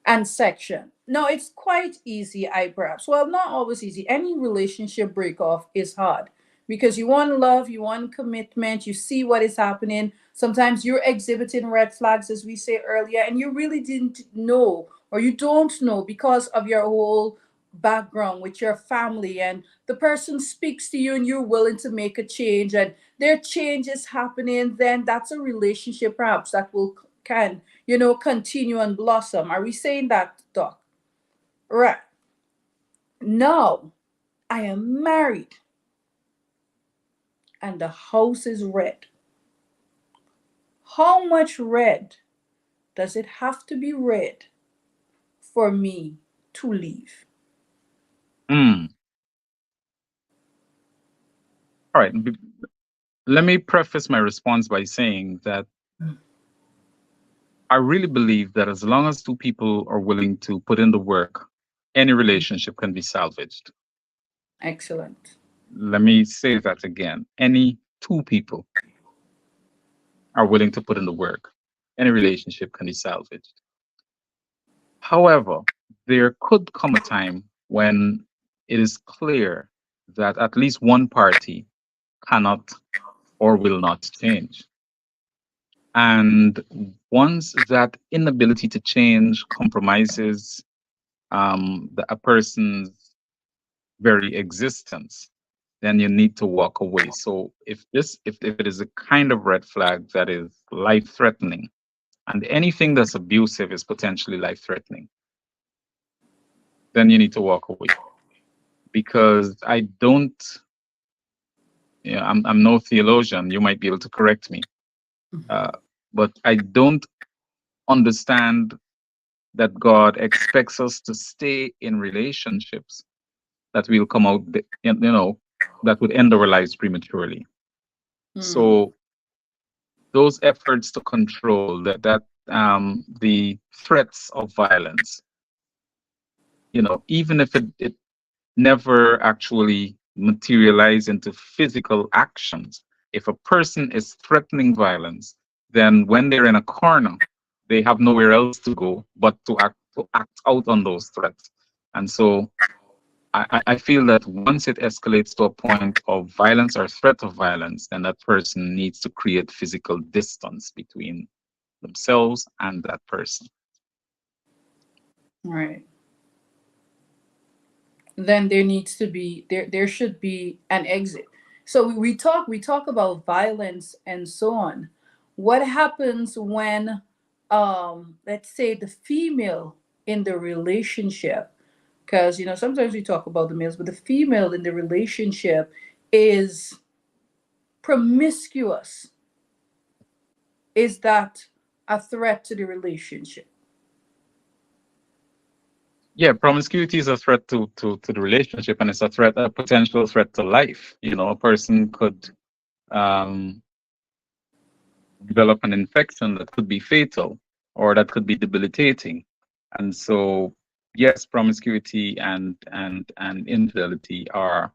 and section. Now it's quite easy, I perhaps. Well, not always easy. Any relationship break off is hard because you want love, you want commitment, you see what is happening. Sometimes you're exhibiting red flags, as we say earlier, and you really didn't know or you don't know because of your whole background with your family, and the person speaks to you and you're willing to make a change and their change is happening, then that's a relationship perhaps that will can continue and blossom. Are we saying that, Doc? Right. Now, I am married and the house is red. How much red does it have to be red for me to leave? Mm. All right. Let me preface my response by saying that I really believe that as long as two people are willing to put in the work, any relationship can be salvaged. Excellent. Let me say that again. Any two people are willing to put in the work, any relationship can be salvaged. However, there could come a time when it is clear that at least one party cannot or will not change. And once that inability to change compromises a person's very existence, then you need to walk away. So if it is a kind of red flag that is life threatening, and anything that's abusive is potentially life threatening, then you need to walk away. Because I don't, I'm no theologian. You might be able to correct me, uh, but I don't understand that God expects us to stay in relationships that will come out, that would end our lives prematurely. Mm. So those efforts to control the threats of violence, even if it never actually materialize into physical actions. If a person is threatening violence, then when they're in a corner, they have nowhere else to go but to act out on those threats. And so I feel that once it escalates to a point of violence or threat of violence, then that person needs to create physical distance between themselves and that person. Right. Then there needs to be there should be an exit. So we talk about violence and so on. What happens when, let's say, the female in the relationship, because sometimes we talk about the males, but the female in the relationship is promiscuous? Is that a threat to the relationship? Yeah, promiscuity is a threat to the relationship, and it's a potential threat to life. A person could um, develop an infection that could be fatal or that could be debilitating. And so, yes, promiscuity and infidelity are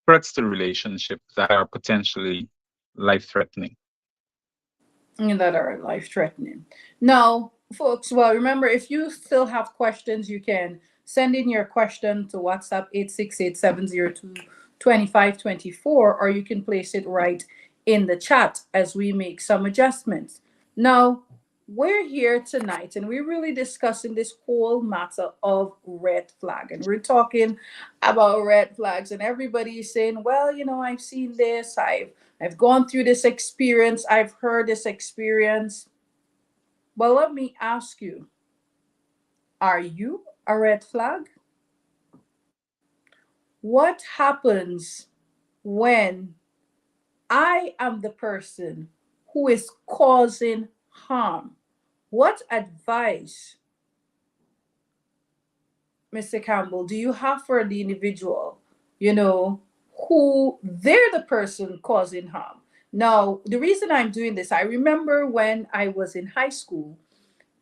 threats to relationships that are potentially life threatening. That are life threatening. Now, folks, well, remember, if you still have questions, you can send in your question to WhatsApp 868-702-2524, or you can place it right in the chat as we make some adjustments. Now, we're here tonight and we're really discussing this whole matter of red flag. And we're talking about red flags, and everybody is saying, well, I've seen this, I've gone through this experience, I've heard this experience. But let me ask you, are you a red flag? What happens when I am the person who is causing harm? What advice, Mr. Campbell, do you have for the individual, you know, who they're the person causing harm? Now, the reason I'm doing this, I remember when I was in high school,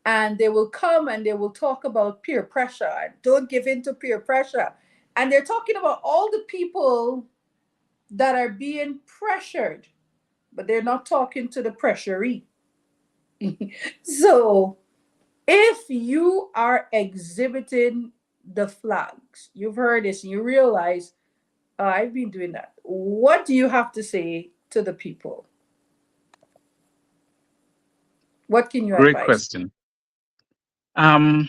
and they will come and they will talk about peer pressure. Don't give in to peer pressure. And they're talking about all the people that are being pressured, but they're not talking to the pressuree. So if you are exhibiting the flags, you've heard this and you realize, I've been doing that. What do you have to say to the people? What can you Great advise? question. Um,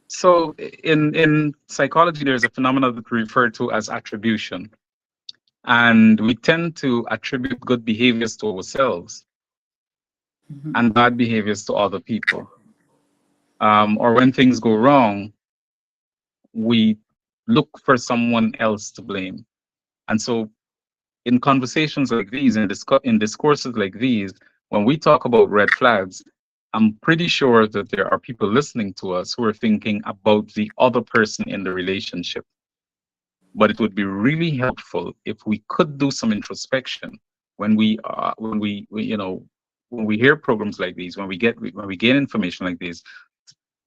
so in psychology, there's a phenomenon that we refer to as attribution, and we tend to attribute good behaviors to ourselves Mhm. and bad behaviors to other people. Or when things go wrong, we look for someone else to blame. And so, in conversations like these, in discourses like these, when we talk about red flags, I'm pretty sure that there are people listening to us who are thinking about the other person in the relationship. But it would be really helpful if we could do some introspection when we hear programs like these, when we gain information like this,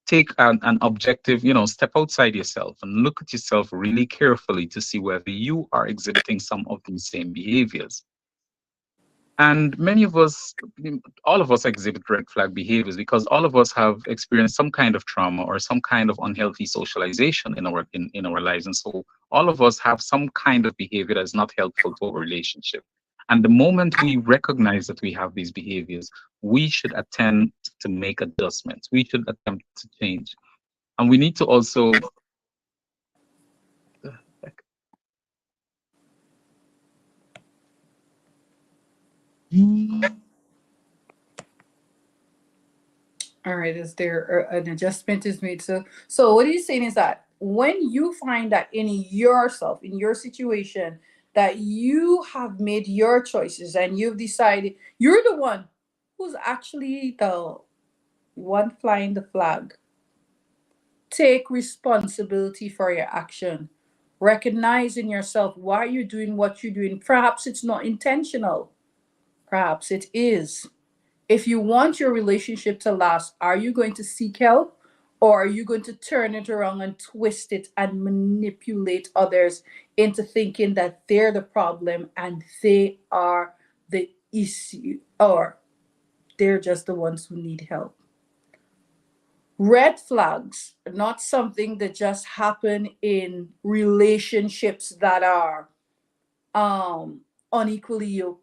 take an objective, step outside yourself and look at yourself really carefully to see whether you are exhibiting some of these same behaviors. And many of us, all of us exhibit red flag behaviors because all of us have experienced some kind of trauma or some kind of unhealthy socialization in our lives. And so all of us have some kind of behavior that's not helpful to our relationship. And the moment we recognize that we have these behaviors, we should attempt to make adjustments. We should attempt to change. And we need to also All right, is there an adjustment is made? So what he's saying is that when you find that in yourself, in your situation, that you have made your choices and you've decided you're the one who's actually the one flying the flag, take responsibility for your action. Recognize in yourself why you're doing what you're doing. Perhaps it's not intentional, perhaps it is. If you want your relationship to last, are you going to seek help, or are you going to turn it around and twist it and manipulate others into thinking that they're the problem and they are the issue, or they're just the ones who need help? Red flags are not something that just happen in relationships that are unequally yoked.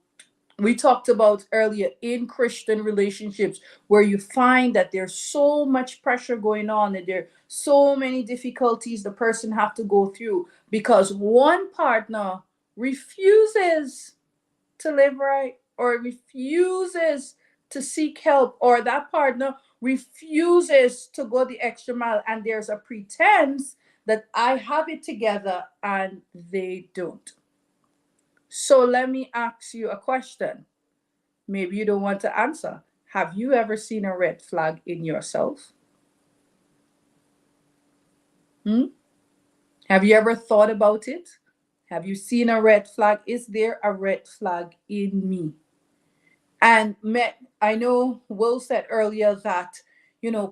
We talked about earlier in Christian relationships where you find that there's so much pressure going on and there are so many difficulties the person have to go through because one partner refuses to live right, or refuses to seek help, or that partner refuses to go the extra mile, and there's a pretense that I have it together and they don't. So let me ask you a question. Maybe you don't want to answer. Have you ever seen a red flag in yourself? Hmm? Have you ever thought about it? Have you seen a red flag? Is there a red flag in me? And I know Will said earlier that,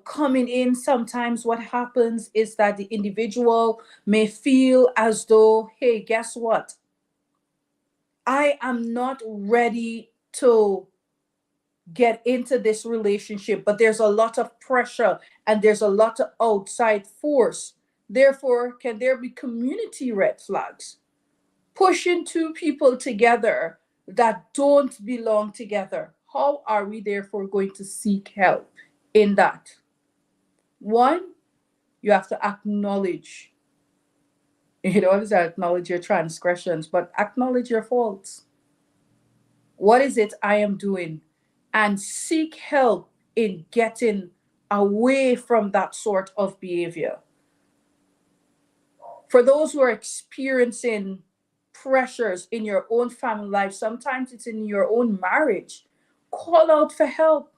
coming in, sometimes what happens is that the individual may feel as though, hey, guess what? I am not ready to get into this relationship, but there's a lot of pressure and there's a lot of outside force. Therefore, can there be community red flags? Pushing two people together that don't belong together. How are we therefore going to seek help in that? One, you have to acknowledge. You don't have to acknowledge your transgressions, but acknowledge your faults. What is it I am doing? And seek help in getting away from that sort of behavior. For those who are experiencing pressures in your own family life, sometimes it's in your own marriage, call out for help.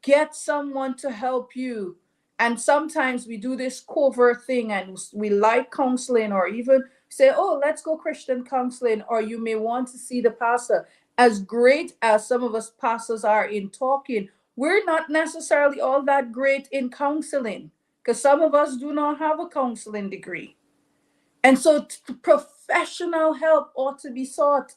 Get someone to help you. And sometimes we do this covert thing and we like counseling, or even say, oh, let's go Christian counseling, or you may want to see the pastor. As great as some of us pastors are in talking, we're not necessarily all that great in counseling because some of us do not have a counseling degree. And so professional help ought to be sought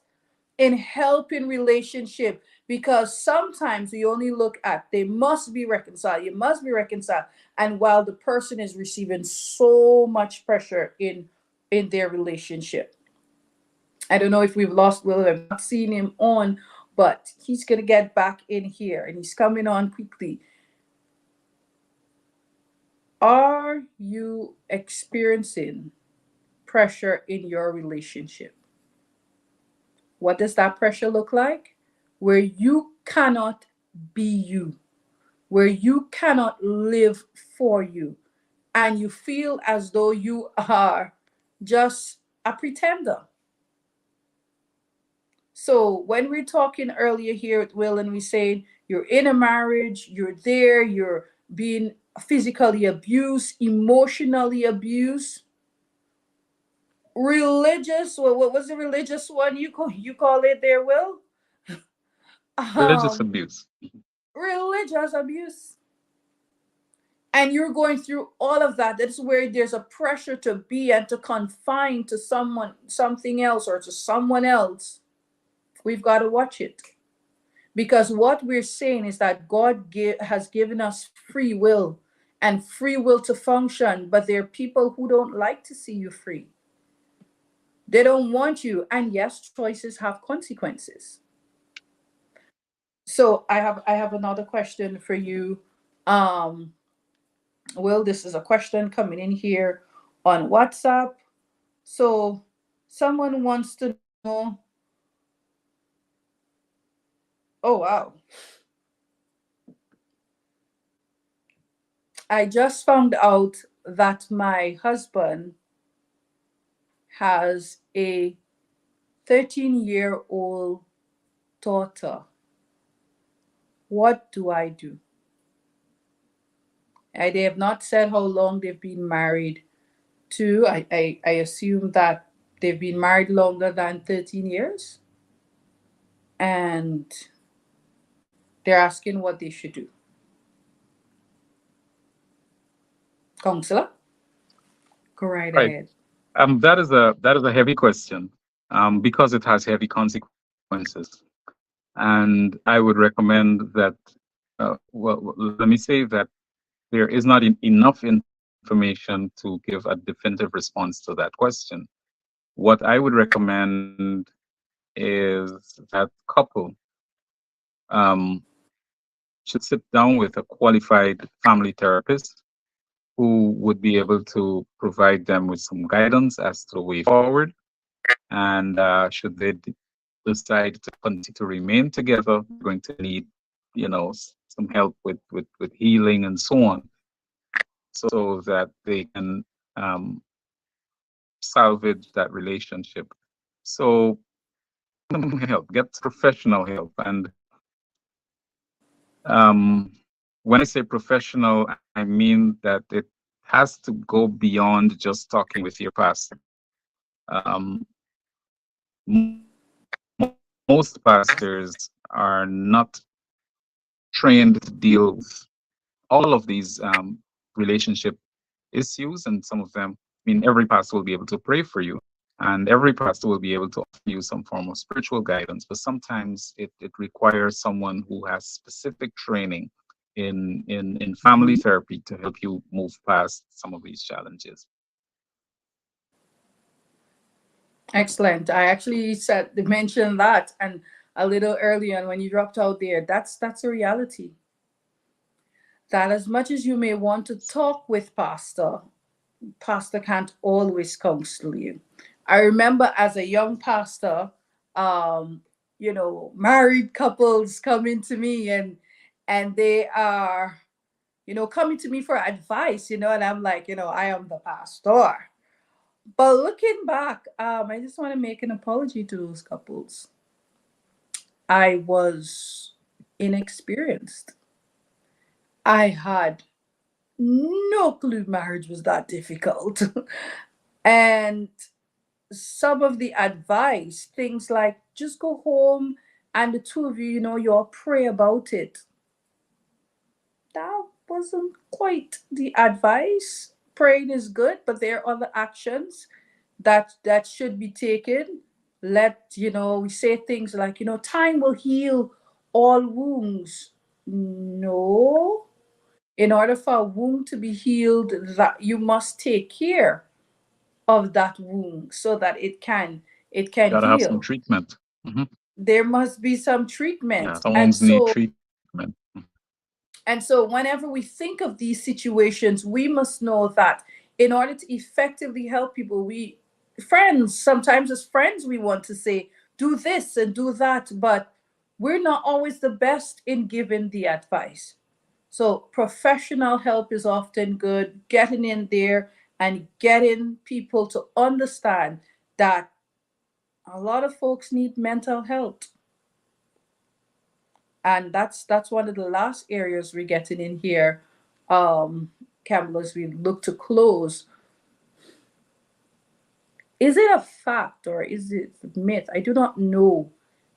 in helping relationship, because sometimes we only look at they must be reconciled, you must be reconciled, and while the person is receiving so much pressure in their relationship. I don't know if we've lost Will. I've not seen him on, but he's gonna get back in here and he's coming on quickly. Are you experiencing pressure in your relationship? What does that pressure look like? Where you cannot be you, where you cannot live for you, and you feel as though you are just a pretender. So, when we're talking earlier here with Will, and we saying you're in a marriage, you're there, you're being physically abused, emotionally abused, religious, what was the religious one you call it there, Will? religious Um, abuse. religious abuse, and you're going through all of that. That's where there's a pressure to be and to confine to someone, something else, or to someone else. We've got to watch it. Because what we're saying is that has given us free will and free will to function, but there are people who don't like to see you free. They don't want you. And yes, choices have consequences. So I have another question for you. Um, Will, this is a question coming in here on WhatsApp. So someone wants to know, oh wow. I just found out that my husband has a 13-year-old daughter. What do I do? They have not said how long they've been married to. I assume that they've been married longer than 13 years. And they're asking what they should do. Counselor, go right Right. ahead. That is a heavy question, because it has heavy consequences. And I would recommend that. Let me say that there is not enough information to give a definitive response to that question. What I would recommend is that couple um, should sit down with a qualified family therapist who would be able to provide them with some guidance as to the way forward. And should they decide to continue to remain together, they're going to need, some help with healing and so on, so that they can um, salvage that relationship. So some help, get professional help. And um, when I say professional, I mean that it has to go beyond just talking with your pastor. Um, most pastors are not trained to deal with all of these relationship issues, and some of them, I mean, every pastor will be able to pray for you, and every pastor will be able to offer you some form of spiritual guidance, but sometimes it requires someone who has specific training in family Mhm. therapy to help you move past some of these challenges. Excellent. I actually said mentioned that and a little earlier, and when you dropped out there, that's a reality. That as much as you may want to talk with pastor, pastor can't always counsel you. I remember as a young pastor, um, married couples coming to me, and they are, coming to me for advice, and I'm like, I am the pastor. But looking back, I just want to make an apology to those couples. I was inexperienced. I had no clue marriage was that difficult. And some of the advice, things like just go home and the two of you, you all pray about it. That wasn't quite the advice. Praying is good, but there are other actions that should be taken. We say things like, time will heal all wounds. No. In order for a wound to be healed, that you must take care of that wound so that it can Gotta have some heal. treatment. Hmm. There must be some Yeah, treatment. some and wounds need so treatment. and so whenever we think of these situations, we must know that in order to effectively help people, sometimes as friends, we want to say, do this and do that, but we're not always the best in giving the advice. So professional help is often good, getting in there and getting people to understand that a lot of folks need mental health. And that's one of the last areas we're getting in here, Campbell, as we look to close. Is it a fact or is it a myth? I do not know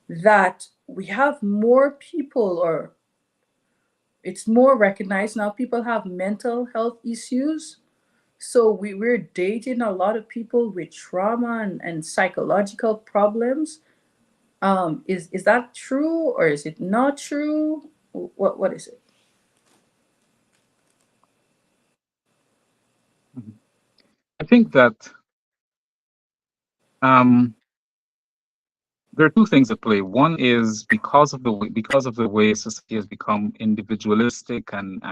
that we have more people, or it's more recognized now, people have mental health issues. So we're dating a lot of people with trauma and psychological problems. Is that true or is it not true? What is it? Mhm. I think that um, there are two things at play. One is because of the way society has become individualistic and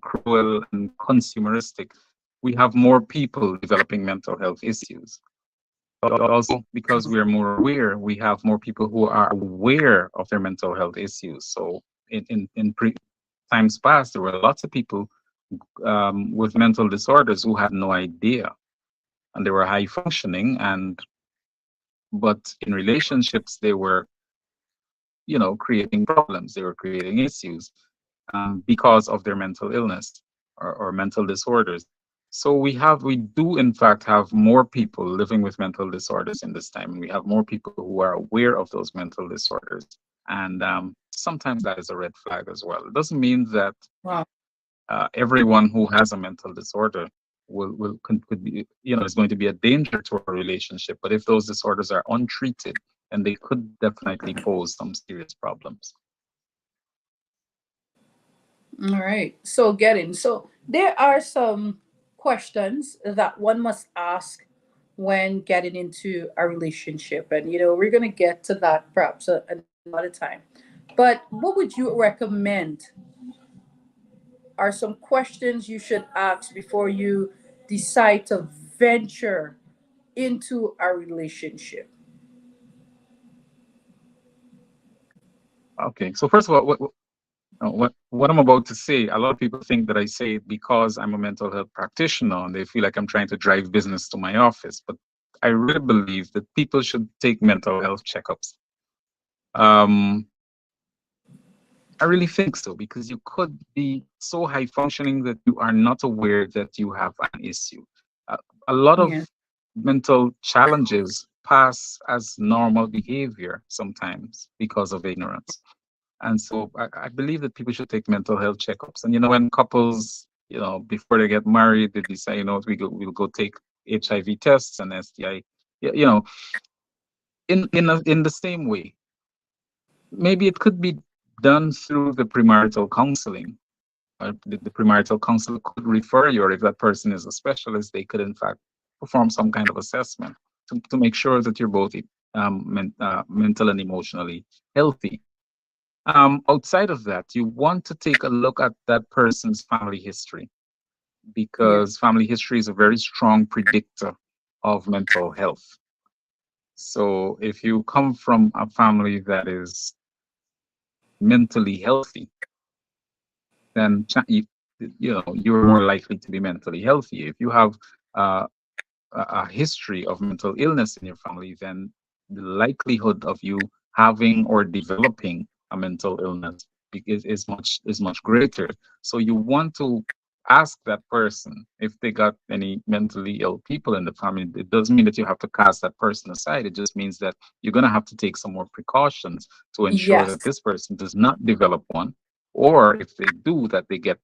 cruel and consumeristic, we have more people developing mental health issues. But also because we are more aware, we have more people who are aware of their mental health issues. So in times past, there were lots of people with mental disorders who had no idea, and they were high functioning, and but in relationships they were, creating problems. They were creating issues because of their mental illness or mental disorders. So we do in fact have more people living with mental disorders in this time. We have more people who are aware of those mental disorders, and sometimes that is a red flag as well. It doesn't mean that Wow. everyone who has a mental disorder could be, is going to be a danger to a relationship. But if those disorders are untreated, then they could definitely pose some serious problems. All right. So getting so there are some questions that one must ask when getting into a relationship, and we're gonna get to that perhaps another time. But what would you recommend are some questions you should ask before you decide to venture into a relationship? Okay, so first of all, what I'm about to say, a lot of people think that I say it because I'm a mental health practitioner and they feel like I'm trying to drive business to my office. But I really believe that people should take mental health checkups. Um, I really think so because you could be so high functioning that you are not aware that you have an issue. Uh, a lot of Yeah. mental challenges pass as normal behavior sometimes because of ignorance. And so I believe that people should take mental health checkups. And when couples, before they get married, they decide, we'll go take HIV tests and STI. In the same way, maybe it could be done through the premarital counseling. The premarital counselor could refer you, or if that person is a specialist, they could in fact perform some kind of assessment to make sure that you're both mental and emotionally healthy. Outside of that, you want to take a look at that person's family history Yeah. because family history is a very strong predictor of mental health. So if you come from a family that is mentally healthy, then you're more likely to be mentally healthy. If you have uh, a history of mental illness in your family, then the likelihood of you having or developing a mental illness is much greater. So you want to ask that person if they got any mentally ill people in the family. It doesn't mean that you have to cast that person aside. It just means that you're going to have to take some more precautions to ensure Yes. that this person does not develop one, or if they do, that they get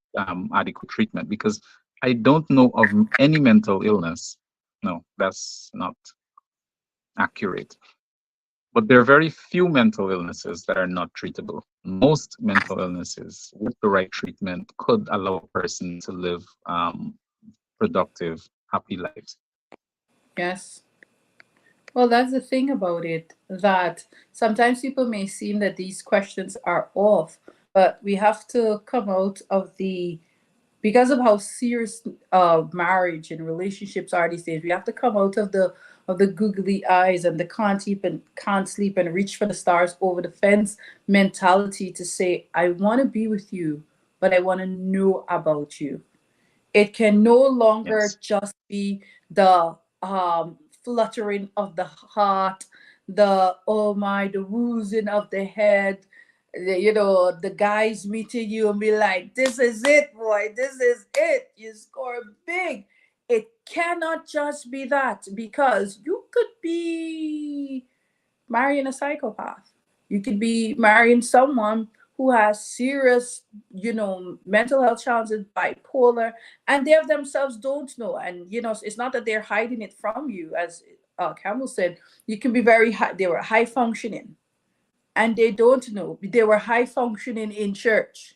adequate treatment. Because I don't know of any mental illness. No, that's not accurate. But there are very few mental illnesses that are not treatable. Most mental illnesses, with the right treatment, could allow a person to live productive, happy lives. Yes. Well, that's the thing about it, that sometimes people may seem that these questions are off, but we have to come out of the, because of how serious marriage and relationships are these days, we have to come out of the googly eyes and the can't sleep and reach for the stars over the fence mentality to say, I want to be with you, but I want to know about you. It can no longer Yes. just be the fluttering of the heart, the oh my, the woozing of the head. The guys meeting you and be like, "This is it, boy. This is it. You score big." It cannot just be that, because you could be marrying a psychopath. You could be marrying someone who has serious, mental health challenges, bipolar, and they of themselves don't know. And it's not that they're hiding it from you, as Campbell said. You can be very high. They were high functioning. and they don't know. They were high functioning in church.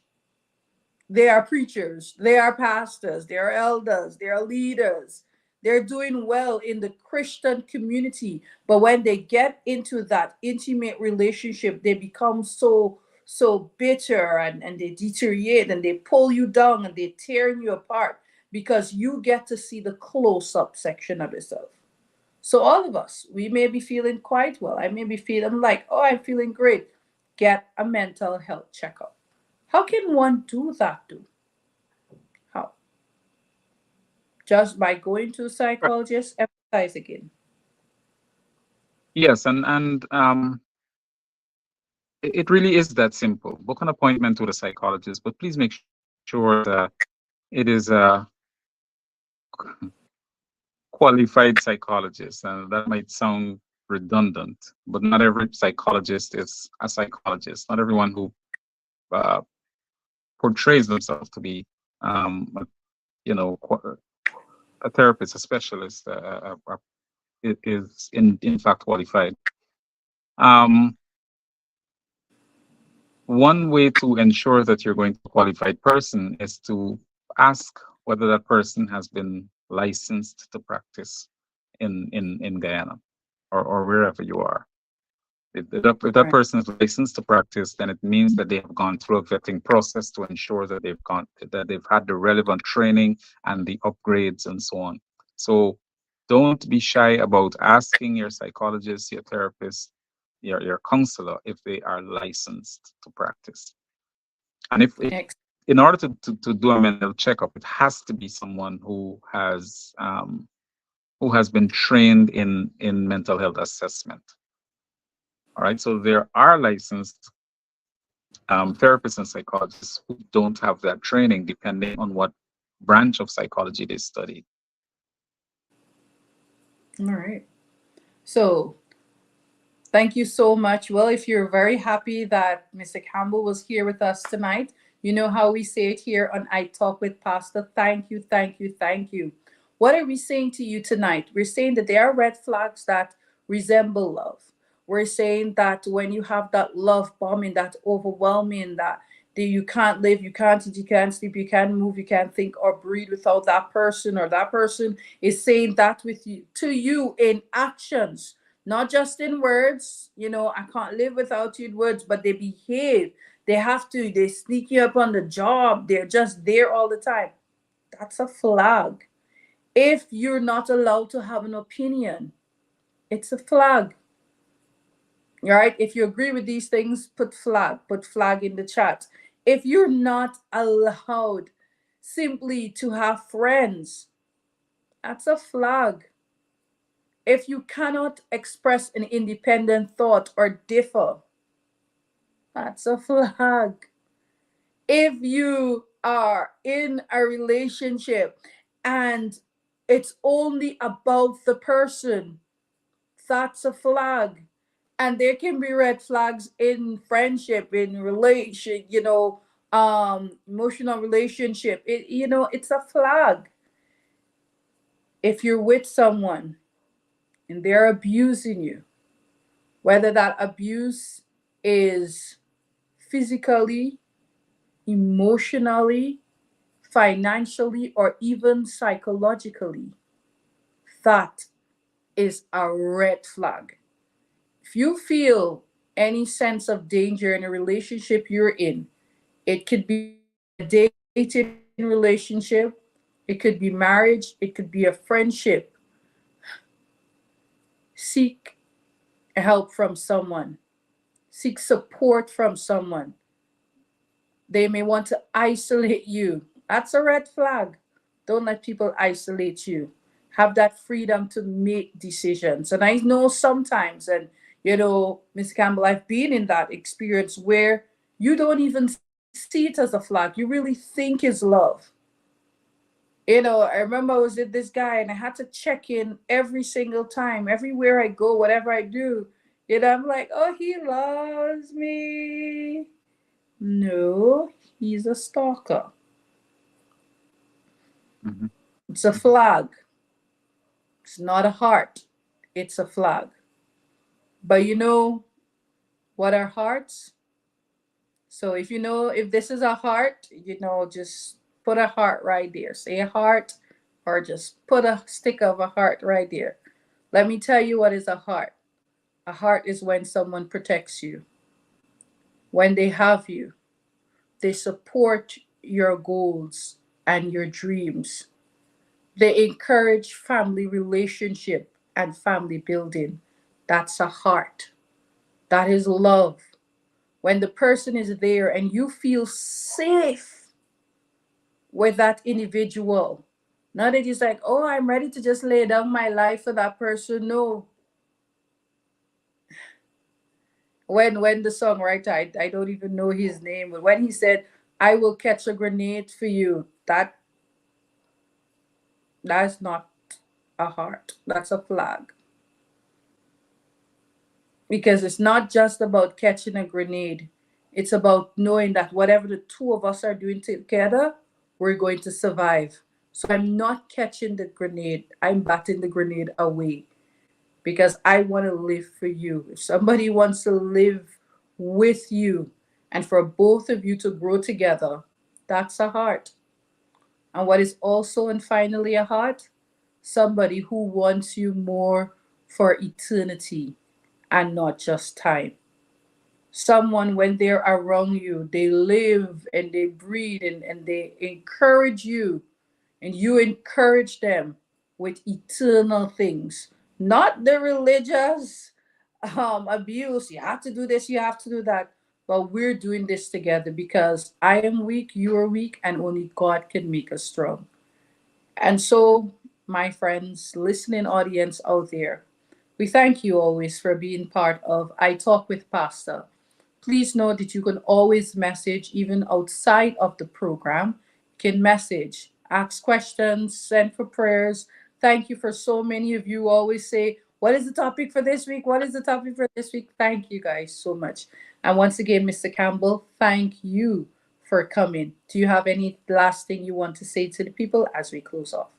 They are preachers, they are pastors, they are elders, they are leaders. They're doing well in the Christian community. But when they get into that intimate relationship, they become so bitter, and they deteriorate and they pull you down and they tearing you apart because you get to see the close-up section of yourself. So all of us, we may be feeling quite well. I may be feeling like, oh, I'm feeling great. Get a mental health checkup. How can one do that, do? How? Just by going to a Right. psychologist, emphasize again. Yes, and it really is that simple. Book an appointment with a psychologist, but please make sure that it is a qualified psychologist. And that might sound redundant, but not every psychologist is a psychologist. Not everyone who uh, portrays themselves to be, a, a therapist, a specialist, is in fact qualified. Um, One way to ensure that you're going to a qualified person is to ask whether that person has been licensed to practice in Guyana, or wherever you are. If that Right. person is licensed to practice, then it means that they have gone through a vetting process to ensure that they've had the relevant training and the upgrades and so on. So don't be shy about asking your psychologist, your therapist, your counselor if they are licensed to practice. And if Ex- in order to do a mental checkup, it has to be someone who has been trained in mental health assessment. All right, so there are licensed therapists and psychologists who don't have that training, depending on what branch of psychology they studied. All right. So thank you so much. Well, if you're very happy that Mr. Campbell was here with us tonight, you know how we say it here on I Talk with Pastor. Thank you, thank you, thank you. What are we saying to you tonight? We're saying that there are red flags that resemble love. We're saying that when you have that love bombing, that overwhelming, that you can't live, you can't eat, you can't sleep, you can't move, you can't think or breathe without that person, or that person is saying that with you to you in actions, not just in words. I can't live without you in words, but they behave. They sneak you up on the job. They're just there all the time. That's a flag. If you're not allowed to have an opinion, it's a flag. All right. If you agree with these things, put flag in the chat. If you're not allowed simply to have friends, that's a flag. If you cannot express an independent thought or differ, that's a flag. If you are in a relationship and it's only about the person, that's a flag. And there can be red flags in friendship, in relation, emotional relationship. It's a flag. If you're with someone and they're abusing you, whether that abuse is physically, emotionally, financially, or even psychologically, that is a red flag. If you feel any sense of danger in a relationship you're in, it could be a dating relationship, it could be marriage, it could be a friendship, seek help from someone, seek support from someone. They may want to isolate you. That's a red flag. Don't let people isolate you. Have that freedom to make decisions. And I know sometimes, and Miss Campbell, I've been in that experience where you don't even see it as a flag. You really think is love. I remember I was with this guy and I had to check in every single time, everywhere I go, whatever I do. I'm like, oh, he loves me. No, he's a stalker. Mhm. It's a flag. It's not a heart. It's a flag. But What are hearts? So if you know if this is a heart, just put a heart right there. Say a heart, or just put a stick of a heart right there. Let me tell you what is a heart. A heart is when someone protects you, when they have you, they support your goals and your dreams. They encourage family relationship and family building. That's a heart. That is love. When the person is there and you feel safe with that individual. Not that it's like, oh, I'm ready to just lay down my life for that person. No. When the songwriter, I don't even know his name, but when he said, I will catch a grenade for you, that's not a heart. That's a flag. Because it's not just about catching a grenade. It's about knowing that whatever the two of us are doing together, we're going to survive. So I'm not catching the grenade. I'm batting the grenade away because I want to live for you. If somebody wants to live with you and for both of you to grow together, that's a heart. And what is also and finally a heart? Somebody who wants you more for eternity and not just time. Someone, when they're around you, they live and they breathe and they encourage you, and you encourage them with eternal things, not the religious abuse. You have to do this, you have to do that. But we're doing this together because I am weak, you are weak, and only God can make us strong. And so, my friends, listening audience out there, we thank you always for being part of I Talk with Pastor. Please know that you can always message even outside of the program. You can message, ask questions, send for prayers. Thank you for so many of you always say, what is the topic for this week? What is the topic for this week? Thank you guys so much. And once again, Mr. Campbell, thank you for coming. Do you have any last thing you want to say to the people as we close off?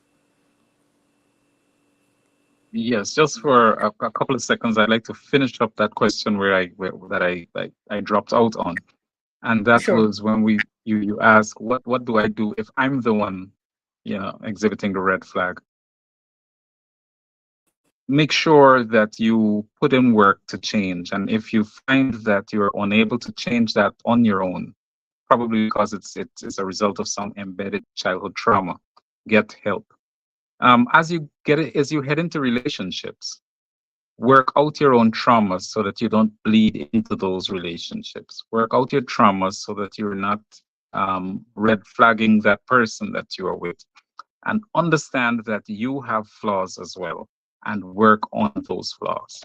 Yes, just for a couple of seconds, I'd like to finish up that question where I dropped out on, and that Sure. was when you ask what do I do if I'm the one, exhibiting the red flag. Make sure that you put in work to change, and if you find that you're unable to change that on your own, probably because it's a result of some embedded childhood trauma, get help. As you head into relationships, work out your own traumas so that you don't bleed into those relationships. Work out your traumas so that you're not red flagging that person that you are with. And understand that you have flaws as well and work on those flaws.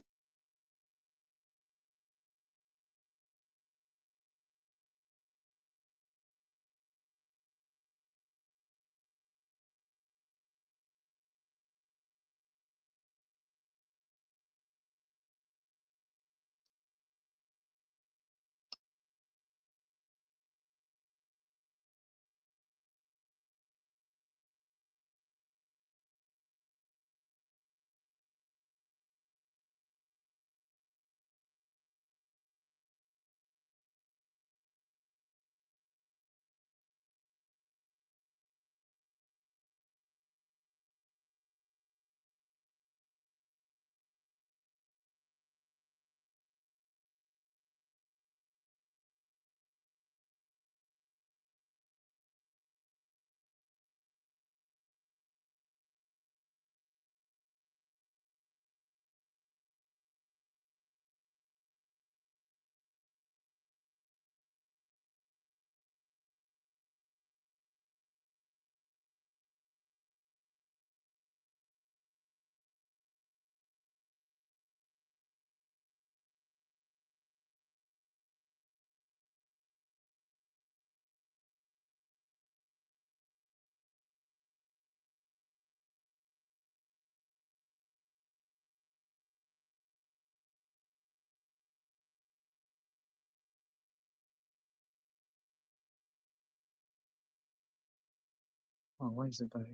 Oh, why is it like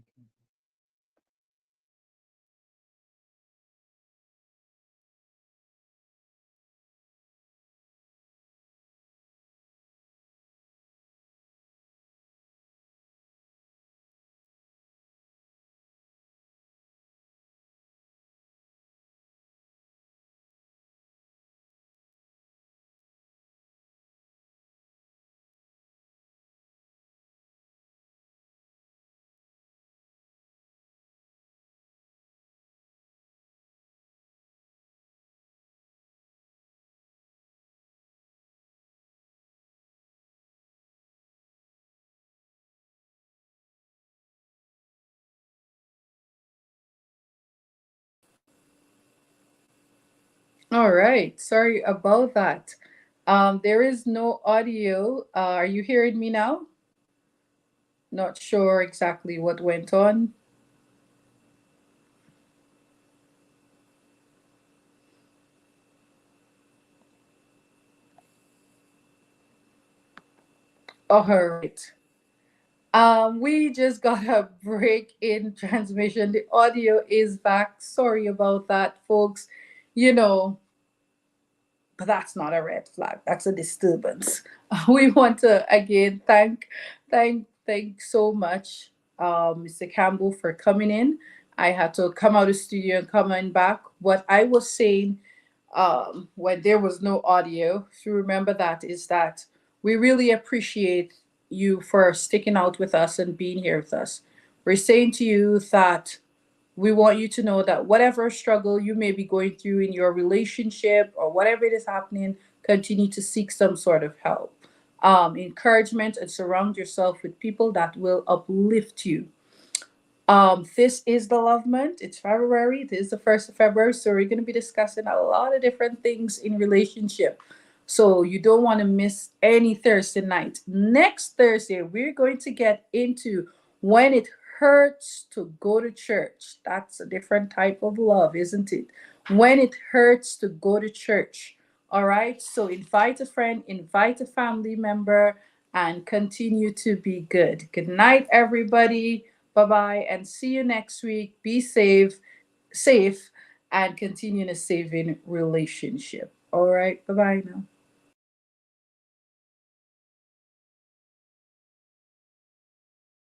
All right. Sorry about that. There is no audio. Are you hearing me now? Not sure exactly what went on. All right. We just got a break in transmission. The audio is back. Sorry about that, folks. You know, but that's not a red flag. That's a disturbance. We want to again thank so much, Mr. Campbell, for coming in. I had to come out of the studio and coming back. What I was saying, when there was no audio, if you remember that, is that we really appreciate you for sticking out with us and being here with us. We're saying to you that we want you to know that whatever struggle you may be going through in your relationship or whatever it is happening, continue to seek some sort of help, encouragement, and surround yourself with people that will uplift you. This is the Love Month. It's February. It is the 1st of February. So we're going to be discussing a lot of different things in relationship. So you don't want to miss any Thursday night. Next Thursday, we're going to get into when it hurts to go to church. That's a different type of love, isn't it? When it hurts to go to church. All right. So invite a friend, invite a family member, and continue to be good. Good night, everybody. Bye bye, and see you next week. Be safe, and continue in a saving relationship. All right. Bye bye now.